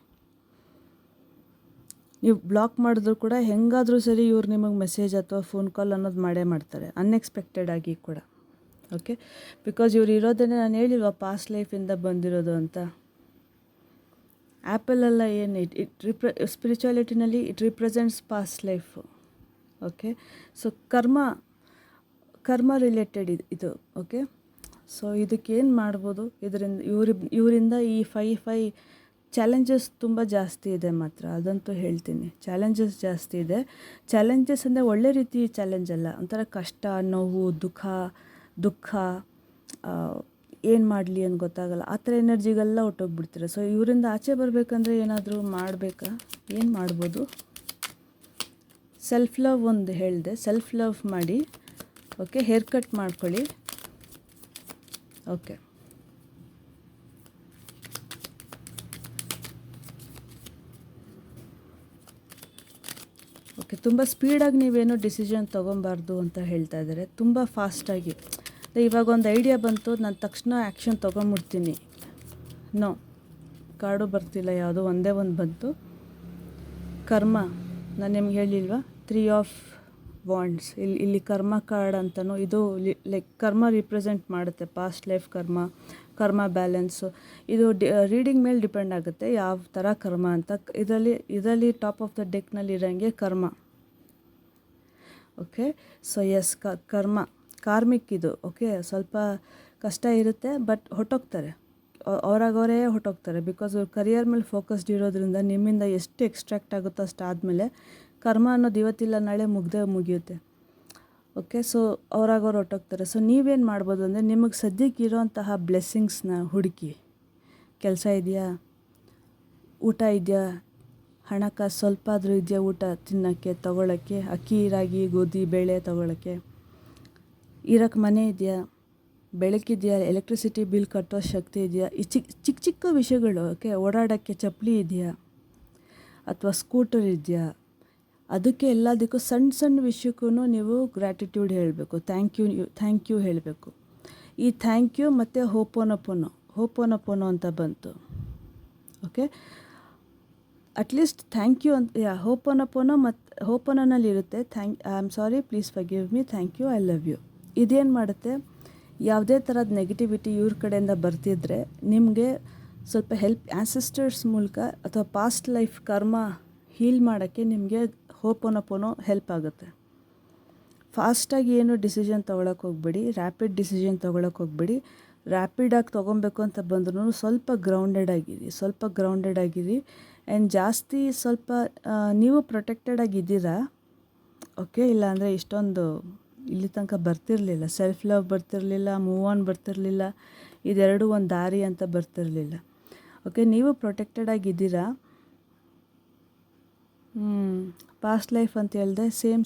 ನೀವು ಬ್ಲಾಕ್ ಮಾಡಿದ್ರು ಕೂಡ ಹೆಂಗಾದರೂ ಸರಿ ಇವ್ರು ನಿಮಗೆ ಮೆಸೇಜ್ ಅಥವಾ ಫೋನ್ ಕಾಲ್ ಅನ್ನೋದು ಮಾಡೇ ಮಾಡ್ತಾರೆ, ಅನ್ಎಕ್ಸ್ಪೆಕ್ಟೆಡ್ ಆಗಿ ಕೂಡ. ಓಕೆ, ಬಿಕಾಸ್ ಇವ್ರು ಇರೋದನ್ನೇ ನಾನು ಹೇಳಿಲ್ವ ಪಾಸ್ಟ್ ಲೈಫಿಂದ ಬಂದಿರೋದು ಅಂತ. ಆ್ಯಪಲ್ಲೆಲ್ಲ ಏನು ಸ್ಪಿರಿಚುಯಾಲಿಟಿನಲ್ಲಿ it represents past life. Okay, so karma related ಇದು. ಓಕೆ, ಸೊ ಇದಕ್ಕೇನು ಮಾಡ್ಬೋದು, ಇವರಿಂದ ಈ 5 ಚಾಲೆಂಜಸ್ ತುಂಬ ಜಾಸ್ತಿ ಇದೆ ಮಾತ್ರ, ಅದಂತೂ ಹೇಳ್ತೀನಿ. ಚಾಲೆಂಜಸ್ ಜಾಸ್ತಿ ಇದೆ. ಚಾಲೆಂಜಸ್ ಅಂದರೆ ಒಳ್ಳೆ ರೀತಿ ಚಾಲೆಂಜ್ ಅಲ್ಲ, ಒಂಥರ ಕಷ್ಟ, ನೋವು, ದುಃಖ, ಏನು ಮಾಡಲಿ ಅಂತ ಗೊತ್ತಾಗಲ್ಲ, ಆ ಥರ ಎನರ್ಜಿಗೆಲ್ಲ ಹೊಟ್ಟೋಗ್ಬಿಡ್ತೀರ. ಸೊ ಇವರಿಂದ ಆಚೆ ಬರಬೇಕಂದ್ರೆ ಏನಾದರೂ ಮಾಡಬೇಕಾ? ಏನು ಮಾಡ್ಬೋದು? ಸೆಲ್ಫ್ ಲವ್ ಒಂದು ಹೇಳಿದೆ, ಸೆಲ್ಫ್ ಲವ್ ಮಾಡಿ. ಓಕೆ, ಹೇರ್ ಕಟ್ ಮಾಡ್ಕೊಳ್ಳಿ. ಓಕೆ, ತುಂಬ ಸ್ಪೀಡಾಗಿ ನೀವೇನು ಡಿಸಿಷನ್ ತೊಗೊಬಾರ್ದು ಅಂತ ಹೇಳ್ತಾ ಇದ್ದಾರೆ. ತುಂಬ ಫಾಸ್ಟಾಗಿ ಇವಾಗ ಒಂದು ಐಡಿಯಾ ಬಂತು, ನಾನು ತಕ್ಷಣ ಆ್ಯಕ್ಷನ್ ತೊಗೊಂಬಿಡ್ತೀನಿ. ನೋ, ಕಾರ್ಡು ಬರ್ತಿಲ್ಲ, ಯಾವುದೋ ಒಂದೇ ಒಂದು ಬಂತು. ಕರ್ಮ, ನಾನು ನಿಮ್ಗೆ ಹೇಳಿಲ್ವಾ 3 ಆಫ್ ವಾಂಡ್ಸ್. ಇಲ್ಲಿ ಕರ್ಮ ಕಾರ್ಡ್ ಅಂತಲೂ, ಇದು ಲೈಕ್ ಕರ್ಮ ರಿಪ್ರೆಸೆಂಟ್ ಮಾಡುತ್ತೆ, ಪಾಸ್ಟ್ ಲೈಫ್ ಕರ್ಮ ಬ್ಯಾಲೆನ್ಸು. ಇದು ರೀಡಿಂಗ್ ಮೇಲೆ ಡಿಪೆಂಡ್ ಆಗುತ್ತೆ ಯಾವ ಥರ ಕರ್ಮ ಅಂತ. ಇದರಲ್ಲಿ ಟಾಪ್ ಆಫ್ ದ ಡೆಕ್ನಲ್ಲಿ ಇರೋಂಗೆ ಕರ್ಮ. ಓಕೆ, ಸೊ ಕಾರ್ಮಿಕ್ ಇದು. ಓಕೆ, ಸ್ವಲ್ಪ ಕಷ್ಟ ಇರುತ್ತೆ, ಬಟ್ ಹೊಟ್ಟೋಗ್ತಾರೆ, ಅವರಾಗವರೇ ಹೊಟ್ಟೋಗ್ತಾರೆ. ಬಿಕಾಸ್ ಅವ್ರು ಕರಿಯರ್ ಮೇಲೆ ಫೋಕಸ್ಡ್ ಇರೋದ್ರಿಂದ ನಿಮ್ಮಿಂದ ಎಷ್ಟು ಎಕ್ಸ್ಟ್ರಾಕ್ಟ್ ಆಗುತ್ತೋ ಅಷ್ಟಾದಮೇಲೆ ಕರ್ಮ ಅನ್ನೋದು ಇವತ್ತಿಲ್ಲ ನಾಳೆ ಮುಗಿಯುತ್ತೆ. ಓಕೆ, ಸೊ ಅವರಾಗವ್ರು ಹೊಟ್ಟೋಗ್ತಾರೆ. ಸೊ ನೀವೇನು ಮಾಡ್ಬೋದು ಅಂದರೆ, ನಿಮಗೆ ಸದ್ಯಕ್ಕೆ ಇರೋಂತಹ ಬ್ಲೆಸ್ಸಿಂಗ್ಸ್ನ ಹುಡುಕಿ. ಕೆಲಸ ಇದೆಯಾ, ಊಟ ಇದೆಯಾ, ಹಣಕಾಸು ಸ್ವಲ್ಪ ಆದರೂ ಇದೆಯಾ, ಊಟ ತಿನ್ನೋಕ್ಕೆ, ತೊಗೊಳಕ್ಕೆ, ಅಕ್ಕಿ, ರಾಗಿ, ಗೋಧಿ, ಬೇಳೆ ತೊಗೊಳಕ್ಕೆ, ಇರೋಕ್ಕೆ ಮನೆ ಇದೆಯಾ, ಬೆಳಕಿದೆಯಾ, ಎಲೆಕ್ಟ್ರಿಸಿಟಿ ಬಿಲ್ ಕಟ್ಟೋ ಶಕ್ತಿ ಇದೆಯಾ, ಈ ಚಿಕ್ಕ ವಿಷಯಗಳು. ಓಕೆ, ಓಡಾಡೋಕ್ಕೆ ಚಪ್ಪಲಿ ಇದೆಯಾ ಅಥವಾ ಸ್ಕೂಟರ್ ಇದೆಯಾ, ಅದಕ್ಕೆ ಎಲ್ಲದಕ್ಕೂ ಸಣ್ಣ ವಿಷಯಕ್ಕೂ ನೀವು ಗ್ರ್ಯಾಟಿಟ್ಯೂಡ್ ಹೇಳಬೇಕು, ಥ್ಯಾಂಕ್ ಯು ಹೇಳಬೇಕು. ಈ ಥ್ಯಾಂಕ್ ಯು ಮತ್ತು ಹೋಪೋನಪೋನೋ ಅಂತ ಬಂತು. ಓಕೆ, ಅಟ್ಲೀಸ್ಟ್ ಥ್ಯಾಂಕ್ ಯು ಅಂತ ಹೋಪೋನಪೋನೋ ಮತ್ತು ಹೋಪೋನಲ್ಲಿರುತ್ತೆ, I am sorry, please forgive me, thank you, I love you. ಇದೇನು ಮಾಡುತ್ತೆ, ಯಾವುದೇ ಥರದ ನೆಗೆಟಿವಿಟಿ ಇವ್ರ ಕಡೆಯಿಂದ ಬರ್ತಿದ್ರೆ ನಿಮಗೆ ಸ್ವಲ್ಪ ಹೆಲ್ಪ್ ಆ್ಯನ್ಸೆಸ್ಟರ್ಸ್ ಮೂಲಕ ಅಥವಾ ಪಾಸ್ಟ್ ಲೈಫ್ ಕರ್ಮ ಹೀಲ್ ಮಾಡೋಕ್ಕೆ ನಿಮಗೆ ಹೋಪೋನಪೋನೋ ಹೆಲ್ಪ್ ಆಗುತ್ತೆ. ಫಾಸ್ಟಾಗಿ ಏನು ಡಿಸಿಷನ್ ತೊಗೊಳಕ್ಕೆ ಹೋಗಬೇಡಿ, ರ್ಯಾಪಿಡ್ ಡಿಸಿಷನ್ ತೊಗೊಳಕ್ಕೆ ಹೋಗಬೇಡಿ. ರ್ಯಾಪಿಡಾಗಿ ತೊಗೊಬೇಕು ಅಂತ ಬಂದ್ರೂ ಸ್ವಲ್ಪ ಗ್ರೌಂಡೆಡ್ ಆಗಿರಿ. ಆ್ಯಂಡ್ ಜಾಸ್ತಿ ಸ್ವಲ್ಪ ನೀವು ಪ್ರೊಟೆಕ್ಟೆಡ್ ಆಗಿದ್ದೀರಾ. ಓಕೆ, ಇಲ್ಲಾಂದರೆ ಇಷ್ಟೊಂದು ಇಲ್ಲಿ ತನಕ ಬರ್ತಿರಲಿಲ್ಲ. ಸೆಲ್ಫ್ ಲವ್ ಬರ್ತಿರಲಿಲ್ಲ, ಮೂವ್ ಆನ್ ಬರ್ತಿರಲಿಲ್ಲ, ಇದೆರಡು ಒಂದು ದಾರಿ ಅಂತ ಬರ್ತಿರಲಿಲ್ಲ. ಓಕೆ, ನೀವು ಪ್ರೊಟೆಕ್ಟೆಡ್ ಆಗಿದ್ದೀರಾ. ಪಾಸ್ಟ್ ಲೈಫ್ ಅಂತ ಹೇಳಿದೆ, ಸೇಮ್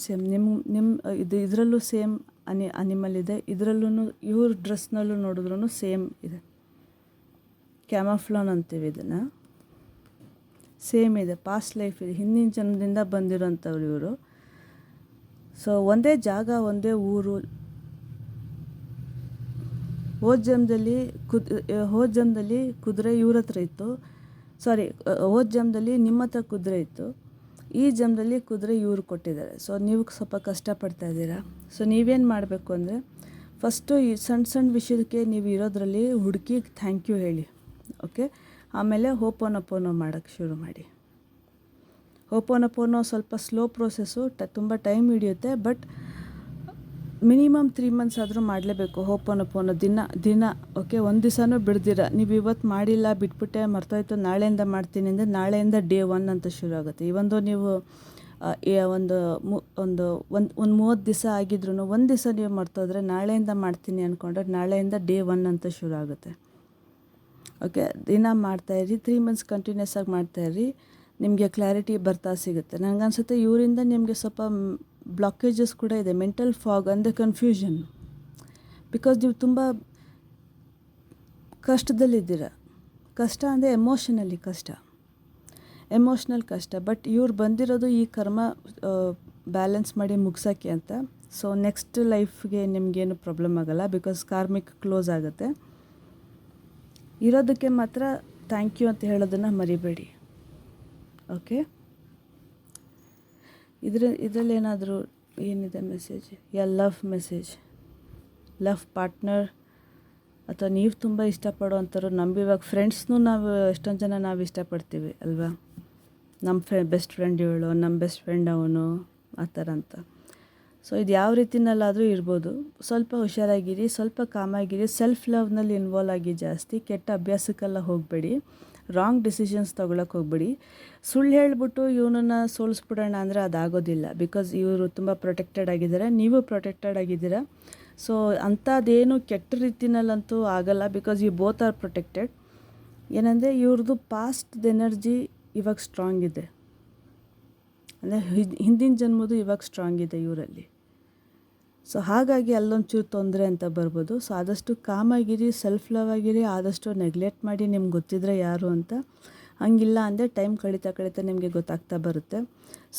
ನಿಮ್ಮ ಇದರಲ್ಲೂ ಸೇಮ್ ಅನಿಮಲ್ ಇದೆ, ಇದರಲ್ಲೂ ಇವ್ರ ಡ್ರೆಸ್ನಲ್ಲೂ ನೋಡಿದ್ರೂ ಸೇಮ್ ಇದೆ. ಕ್ಯಾಮಫ್ಲಾನ್ ಅಂತೀವಿ ಇದನ್ನು, ಸೇಮ್ ಇದೆ. ಪಾಸ್ಟ್ ಲೈಫ್ ಇದೆ, ಹಿಂದಿನ ಜನ್ಮದಿಂದ ಬಂದಿರೋಂಥವ್ರು ಇವರು. ಸೊ ಒಂದೇ ಜಾಗ, ಒಂದೇ ಊರು. ಹೋದ ಜನ್ಮದಲ್ಲಿ ಕುದುರೆ ಇವ್ರ ಹತ್ರ ಇತ್ತು, ಹೋದ ಜನ್ಮದಲ್ಲಿ ನಿಮ್ಮ ಹತ್ರ ಕುದುರೆ ಇತ್ತು, ಈ ಜನ್ಮದಲ್ಲಿ ಕುದುರೆ ಇವ್ರು ಕೊಟ್ಟಿದ್ದಾರೆ. ಸೊ ನೀವು ಸ್ವಲ್ಪ ಕಷ್ಟಪಡ್ತಾ ಇದ್ದೀರಾ. ಸೊ ನೀವೇನು ಮಾಡಬೇಕು ಅಂದರೆ, ಫಸ್ಟು ಈ ಸಣ್ಣ ವಿಷಯಕ್ಕೆ ನೀವು ಇರೋದ್ರಲ್ಲಿ ಹುಡುಕಿ ಥ್ಯಾಂಕ್ ಯು ಹೇಳಿ. ಓಕೆ, ಆಮೇಲೆ ಹೋಪೋನಪೋನೋ ಮಾಡೋಕ್ಕೆ ಶುರು ಮಾಡಿ. ಹೋಪೋನಪೋನೋ ಸ್ವಲ್ಪ ಸ್ಲೋ ಪ್ರೋಸೆಸ್ಸು, ತುಂಬ ಟೈಮ್ ಹಿಡಿಯುತ್ತೆ, ಬಟ್ ಮಿನಿಮಮ್ 3 months ಆದರೂ ಮಾಡಲೇಬೇಕು ಹೋಪೋನಪೋನೋ ದಿನ. ಓಕೆ, ಒಂದು ದಿವಸನೂ ಬಿಡ್ದಿರ. ನೀವು ಇವತ್ತು ಮಾಡಿಲ್ಲ, ಬಿಟ್ಬಿಟ್ಟೆ, ಮರ್ತೋಯ್ತು, ನಾಳೆಯಿಂದ ಮಾಡ್ತೀನಿ ಅಂದರೆ ನಾಳೆಯಿಂದ ಡೇ 1 ಅಂತ ಶುರು ಆಗುತ್ತೆ. ಇವೊಂದು ನೀವು ಒಂದು 30 ದಿವಸ ಆಗಿದ್ರು ಒಂದು ದಿವಸ ನೀವು ಮರ್ತೋದ್ರೆ ನಾಳೆಯಿಂದ ಮಾಡ್ತೀನಿ ಅಂದ್ಕೊಂಡ್ರೆ ನಾಳೆಯಿಂದ ಡೇ 1 ಅಂತ ಶುರು ಆಗುತ್ತೆ. ಓಕೆ, ದಿನ ಮಾಡ್ತಾಯಿರಿ, 3 months ಕಂಟಿನ್ಯೂಸ್ ಆಗಿ ಮಾಡ್ತಾಯಿರಿ, ನಿಮಗೆ ಕ್ಲಾರಿಟಿ ಬರ್ತಾ ಸಿಗುತ್ತೆ. ನನಗನ್ಸುತ್ತೆ ಇವರಿಂದ ನಿಮಗೆ ಸ್ವಲ್ಪ ಬ್ಲಾಕೇಜಸ್ ಕೂಡ ಇದೆ, ಮೆಂಟಲ್ ಫಾಗ್ ಅಂದರೆ ಕನ್ಫ್ಯೂಷನ್. ಬಿಕಾಸ್ ನೀವು ತುಂಬ ಕಷ್ಟದಲ್ಲಿದ್ದೀರ. ಕಷ್ಟ ಅಂದರೆ ಎಮೋಷನಲ್ ಕಷ್ಟ. ಬಟ್ ಇವ್ರು ಬಂದಿರೋದು ಈ ಕರ್ಮ ಬ್ಯಾಲೆನ್ಸ್ ಮಾಡಿ ಮುಗ್ಸೋಕ್ಕೆ ಅಂತ. ಸೊ ನೆಕ್ಸ್ಟ್ ಲೈಫ್ಗೆ ನಿಮಗೇನು ಪ್ರಾಬ್ಲಮ್ ಆಗೋಲ್ಲ, ಬಿಕಾಸ್ ಕಾರ್ಮಿಕ್ ಕ್ಲೋಸ್ ಆಗುತ್ತೆ. ಇರೋದಕ್ಕೆ ಮಾತ್ರ ಥ್ಯಾಂಕ್ ಯು ಅಂತ ಹೇಳೋದನ್ನು ಮರಿಬೇಡಿ. ಓಕೆ, ಇದರಲ್ಲಿ ಏನಾದರೂ ಏನಿದೆ message? Love message, love partner ಅಥವಾ ನೀವು ತುಂಬ ಇಷ್ಟಪಡೋವಂಥವ್ರು. ಇವಾಗ ಫ್ರೆಂಡ್ಸ್ನೂ ನಾವು ಎಷ್ಟೊಂದು ಜನ ನಾವು ಇಷ್ಟಪಡ್ತೀವಿ ಅಲ್ವಾ? ನಮ್ಮ ಬೆಸ್ಟ್ ಫ್ರೆಂಡ್ ಇವಳು, ನಮ್ಮ ಬೆಸ್ಟ್ ಫ್ರೆಂಡ್ ಅವನು, ಆ ಥರ ಅಂತ. ಸೊ ಇದು ಯಾವ ರೀತಿನಲ್ಲಾದರೂ ಇರ್ಬೋದು. ಸ್ವಲ್ಪ ಹುಷಾರಾಗಿರಿ, ಸ್ವಲ್ಪ ಕಾಮಾಗಿರಿ, ಸೆಲ್ಫ್ ಲವ್ನಲ್ಲಿ ಇನ್ವಾಲ್ವ್ ಆಗಿ ಜಾಸ್ತಿ. ಕೆಟ್ಟ ಅಭ್ಯಾಸಕ್ಕೆಲ್ಲ ಹೋಗಬೇಡಿ, ರಾಂಗ್ ಡಿಸಿಷನ್ಸ್ ತೊಗೊಳಕ್ಕೆ ಹೋಗಬೇಡಿ. ಸುಳ್ಳು ಹೇಳ್ಬಿಟ್ಟು ಇವನನ್ನು ಸೋಲಿಸ್ಬಿಡೋಣ ಅಂದರೆ ಅದಾಗೋದಿಲ್ಲ. ಬಿಕಾಸ್ ಇವರು ತುಂಬ ಪ್ರೊಟೆಕ್ಟೆಡ್ ಆಗಿದ್ದಾರೆ, ನೀವು ಪ್ರೊಟೆಕ್ಟೆಡ್ ಆಗಿದ್ದೀರಾ. ಸೊ ಅಂಥದ್ದೇನು ಕೆಟ್ಟ ರೀತಿನಲ್ಲಂತೂ ಆಗಲ್ಲ, because you both are protected. ಏನಂದರೆ ಇವ್ರದ್ದು ಪಾಸ್ಟ್ ಎನರ್ಜಿ ಇವಾಗ ಸ್ಟ್ರಾಂಗ್ ಇದೆ, ಅಂದರೆ ಹಿಂದಿನ ಜನ್ಮದು ಇವಾಗ ಸ್ಟ್ರಾಂಗ್ ಇದೆ ಇವರಲ್ಲಿ. ಸೊ ಹಾಗಾಗಿ ಅಲ್ಲೊಂಚೂರು ತೊಂದರೆ ಅಂತ ಬರ್ಬೋದು. ಸೊ ಆದಷ್ಟು ಕಾಮಾಗಿರಿ, ಸೆಲ್ಫ್ ಲವ್ ಆಗಿರಿ, ಆದಷ್ಟು ನೆಗ್ಲೆಕ್ಟ್ ಮಾಡಿ ನಿಮ್ಗೆ ಗೊತ್ತಿದ್ರೆ ಯಾರು ಅಂತ. ಹಂಗಿಲ್ಲ ಅಂದರೆ ಟೈಮ್ ಕಳೀತಾ ನಿಮಗೆ ಗೊತ್ತಾಗ್ತಾ ಬರುತ್ತೆ.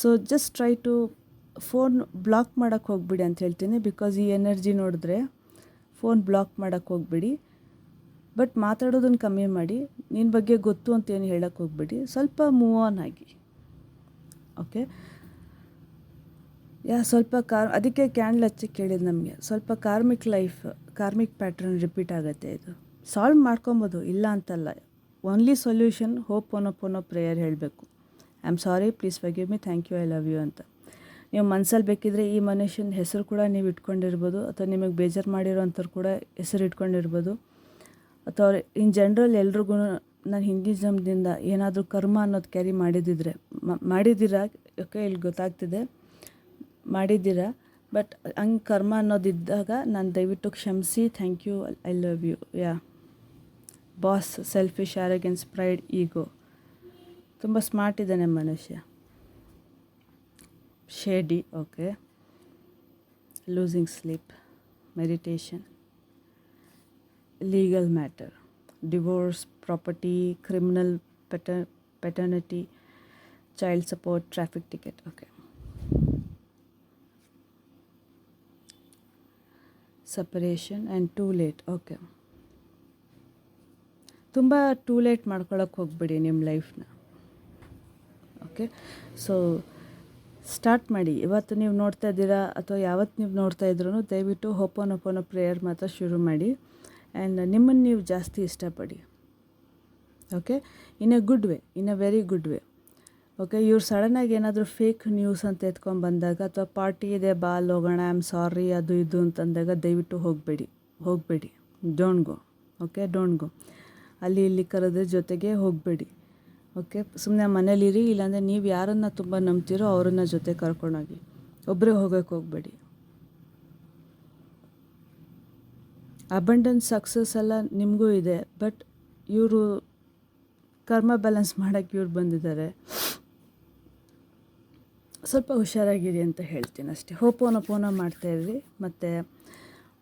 So just try to phone block ಮಾಡೋಕ್ಕೆ ಹೋಗ್ಬಿಡಿ ಅಂತ ಹೇಳ್ತೀನಿ. ಬಿಕಾಸ್ ಈ ಎನರ್ಜಿ ನೋಡಿದ್ರೆ ಫೋನ್ ಬ್ಲಾಕ್ ಮಾಡೋಕ್ಕೆ ಹೋಗ್ಬಿಡಿ. ಬಟ್ ಮಾತಾಡೋದನ್ನು ಕಮ್ಮಿ ಮಾಡಿ. ನಿನ್ನ ಬಗ್ಗೆ ಗೊತ್ತು ಅಂತ ಏನು ಹೇಳೋಕ್ಕೆ ಹೋಗ್ಬಿಡಿ. ಸ್ವಲ್ಪ ಮೂವ್ ಆನ್ ಆಗಿ. ಓಕೆ, ಸ್ವಲ್ಪ ಅದಕ್ಕೆ ಕ್ಯಾಂಡಲ್ ಹಚ್ಚಕ್ಕೆ ಕೇಳಿದ್ದು ನಮಗೆ. ಸ್ವಲ್ಪ ಕಾರ್ಮಿಕ್ ಪ್ಯಾಟ್ರನ್ ರಿಪೀಟ್ ಆಗುತ್ತೆ. ಇದು ಸಾಲ್ವ್ ಮಾಡ್ಕೊಬೋದು, ಇಲ್ಲ ಅಂತಲ್ಲ. Only solution Ho'oponopono prayer ಹೇಳಬೇಕು. I am sorry, please forgive me, thank you, I love you ಅಂತ. ನೀವು ಮನಸ್ಸಲ್ಲಿ ಬೇಕಿದ್ರೆ ಈ ಮನುಷ್ಯನ ಹೆಸರು ಕೂಡ ನೀವು ಇಟ್ಕೊಂಡಿರ್ಬೋದು, ಅಥವಾ ನಿಮಗೆ ಬೇಜಾರು ಮಾಡಿರೋಂಥವ್ರು ಕೂಡ ಹೆಸರು ಇಟ್ಕೊಂಡಿರ್ಬೋದು. ಅಥವಾ ಇನ್ ಜನರಲ್ ಎಲ್ರಿಗೂ ನಾನು ಹಿಂದೂಯಿಸಮ್ದಿಂದ ಏನಾದರೂ ಕರ್ಮ ಅನ್ನೋದು ಕ್ಯಾರಿ ಮಾಡಿದ್ದೀರಾ? ಓಕೆ, ಇಲ್ಲಿ ಗೊತ್ತಾಗ್ತಿದೆ ಮಾಡಿದ್ದೀರಾ. ಬಟ್ ಹಂಗೆ ಕರ್ಮ ಅನ್ನೋದಿದ್ದಾಗ ನಾನು ದಯವಿಟ್ಟು ಕ್ಷಮಿಸಿ, thank you, I love you. Boss, selfish, arrogance, pride, ego. ತುಂಬ ಸ್ಮಾರ್ಟ್ ಇದ್ದಾನೆ ಮನುಷ್ಯ. Shady, okay. Losing sleep, meditation, legal matter, divorce, property, criminal paternity, child support, traffic ticket. Okay. Separation and too late. Okay. ತುಂಬ too late ಮಾಡ್ಕೊಳಕ್ಕೆ ಹೋಗ್ಬೇಡಿ ನಿಮ್ಮ ಲೈಫ್ನ. Okay, so start ಮಾಡಿ. ಇವತ್ತು ನೀವು ನೋಡ್ತಾ ಇದ್ದೀರಾ ಅಥವಾ ಯಾವತ್ತು ನೀವು ನೋಡ್ತಾ ಇದ್ರೂ ದಯವಿಟ್ಟು ಹೋಪೋನೋಪೋನೋ ಪ್ರೇಯರ್ ಮಾತ್ರ ಶುರು ಮಾಡಿ. ಆ್ಯಂಡ್ ನಿಮ್ಮನ್ನು ನೀವು ಜಾಸ್ತಿ ಇಷ್ಟಪಡಿ. Okay, in a very good way. Okay, ಇವ್ರು ಸಡನ್ನಾಗಿ ಏನಾದರೂ ಫೇಕ್ ನ್ಯೂಸ್ ಅಂತ ಎತ್ಕೊಂಡ್ಬಂದಾಗ, ಅಥವಾ ಪಾರ್ಟಿ ಇದೆ ಬಾ ಹೋಗೋಣ, ಐ ಆಮ್ ಸಾರಿ, ಅದು ಇದು ಅಂತಂದಾಗ ದಯವಿಟ್ಟು ಹೋಗಬೇಡಿ. Don't go. Okay, don't go. ಅಲ್ಲಿ ಇಲ್ಲಿ ಕರೆದ್ರ ಜೊತೆಗೆ ಹೋಗಬೇಡಿ. ಓಕೆ, ಸುಮ್ಮನೆ ಮನೇಲಿರಿ. ಇಲ್ಲಾಂದರೆ ನೀವು ಯಾರನ್ನು ತುಂಬ ನಂಬ್ತೀರೋ ಅವ್ರನ್ನ ಜೊತೆ ಕರ್ಕೊಂಡೋಗಿ. ಒಬ್ಬರೇ ಹೋಗೋಕ್ಕೆ ಹೋಗಬೇಡಿ. ಅಬಂಡೆನ್ಸ್ ಸಕ್ಸಸ್ ಎಲ್ಲ ನಿಮಗೂ ಇದೆ, ಬಟ್ ಇವರು ಕರ್ಮ ಬ್ಯಾಲೆನ್ಸ್ ಮಾಡೋಕ್ಕೆ ಇವ್ರು ಬಂದಿದ್ದಾರೆ. ಸ್ವಲ್ಪ ಹುಷಾರಾಗಿರಿ ಅಂತ ಹೇಳ್ತೀನಿ ಅಷ್ಟೇ. ಹೋಪೋನೋಪೋನೋ ಮಾಡ್ತಾಯಿದ್ರಿ. ಮತ್ತು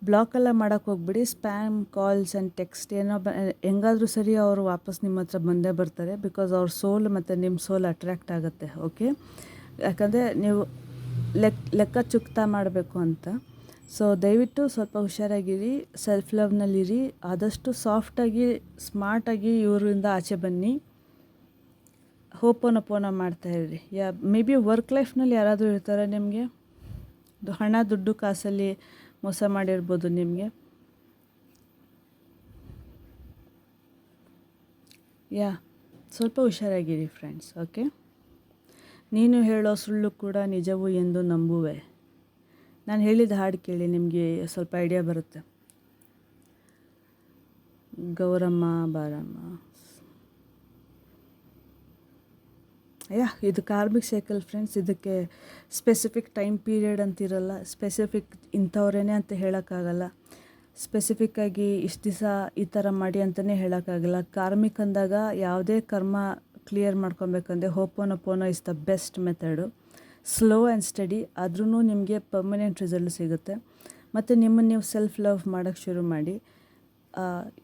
ಬ್ಲಾಕೆಲ್ಲ ಮಾಡೋಕ್ಕೆ ಹೋಗ್ಬಿಡಿ. ಸ್ಪ್ಯಾಮ್ ಕಾಲ್ಸ್ ಆ್ಯಂಡ್ ಟೆಕ್ಸ್ಟ್ ಹೆಂಗಾದರೂ ಸರಿ ಅವರು ವಾಪಸ್ ನಿಮ್ಮ ಹತ್ರ ಬಂದೇ ಬರ್ತಾರೆ. ಬಿಕಾಸ್ ಅವ್ರ ಸೋಲ್ ಮತ್ತು ನಿಮ್ಮ ಸೋಲ್ ಅಟ್ರ್ಯಾಕ್ಟ್ ಆಗುತ್ತೆ. ಓಕೆ, ಯಾಕಂದರೆ ನೀವು ಲೆಕ್ಕ ಚುಕ್ತಾ ಮಾಡಬೇಕು ಅಂತ. ಸೊ ದಯವಿಟ್ಟು ಸ್ವಲ್ಪ ಹುಷಾರಾಗಿರಿ, ಸೆಲ್ಫ್ ಲವ್ನಲ್ಲಿರಿ. ಆದಷ್ಟು ಸಾಫ್ಟಾಗಿ, ಸ್ಮಾರ್ಟಾಗಿ ಇವರಿಂದ ಆಚೆ ಬನ್ನಿ. ಹೋಪೋನೋಪೋನೋ ಮಾಡ್ತಾಯಿರಿ. ಮೇ ಬಿ ವರ್ಕ್ ಲೈಫ್ನಲ್ಲಿ ಯಾರಾದರೂ ಇರ್ತಾರೆ ನಿಮಗೆ, ಹಣ ದುಡ್ಡು ಕಾಸಲ್ಲಿ ಮೋಸ ಮಾಡಿರ್ಬೋದು ನಿಮಗೆ. ಸ್ವಲ್ಪ ಹುಷಾರಾಗಿರಿ ಫ್ರೆಂಡ್ಸ್. ಓಕೆ, ನೀನು ಹೇಳೋ ಸುಳ್ಳು ಕೂಡ ನಿಜವು ಎಂದು ನಂಬುವೆ. ನಾನು ಹೇಳಿದ ಹಾಡು ಕೇಳಿ, ನಿಮಗೆ ಸ್ವಲ್ಪ ಐಡಿಯಾ ಬರುತ್ತೆ. ಗೌರಮ್ಮ ಬಾರಮ್ಮ. ಇದು ಕಾರ್ಮಿಕ್ ಸೈಕಲ್ ಫ್ರೆಂಡ್ಸ್. ಇದಕ್ಕೆ ಸ್ಪೆಸಿಫಿಕ್ ಟೈಮ್ ಪೀರಿಯಡ್ ಅಂತಿರಲ್ಲ. ಸ್ಪೆಸಿಫಿಕ್ ಇಂಥವ್ರೇ ಅಂತ ಹೇಳೋಕ್ಕಾಗಲ್ಲ. ಸ್ಪೆಸಿಫಿಕ್ಕಾಗಿ ಇಷ್ಟು ದಿವಸ ಈ ಥರ ಮಾಡಿ ಅಂತಲೇ ಹೇಳೋಕ್ಕಾಗಲ್ಲ. ಕಾರ್ಮಿಕ್ ಅಂದಾಗ ಯಾವುದೇ ಕರ್ಮ ಕ್ಲಿಯರ್ ಮಾಡ್ಕೊಬೇಕಂದ್ರೆ Ho'oponopono is the best method. Slow and steady, ಆದ್ರೂ ನಿಮಗೆ ಪರ್ಮನೆಂಟ್ ರಿಸಲ್ಟ್ ಸಿಗುತ್ತೆ. ಮತ್ತು ನಿಮ್ಮನ್ನು ನೀವು ಸೆಲ್ಫ್ ಲವ್ ಮಾಡೋಕ್ಕೆ ಶುರು ಮಾಡಿ.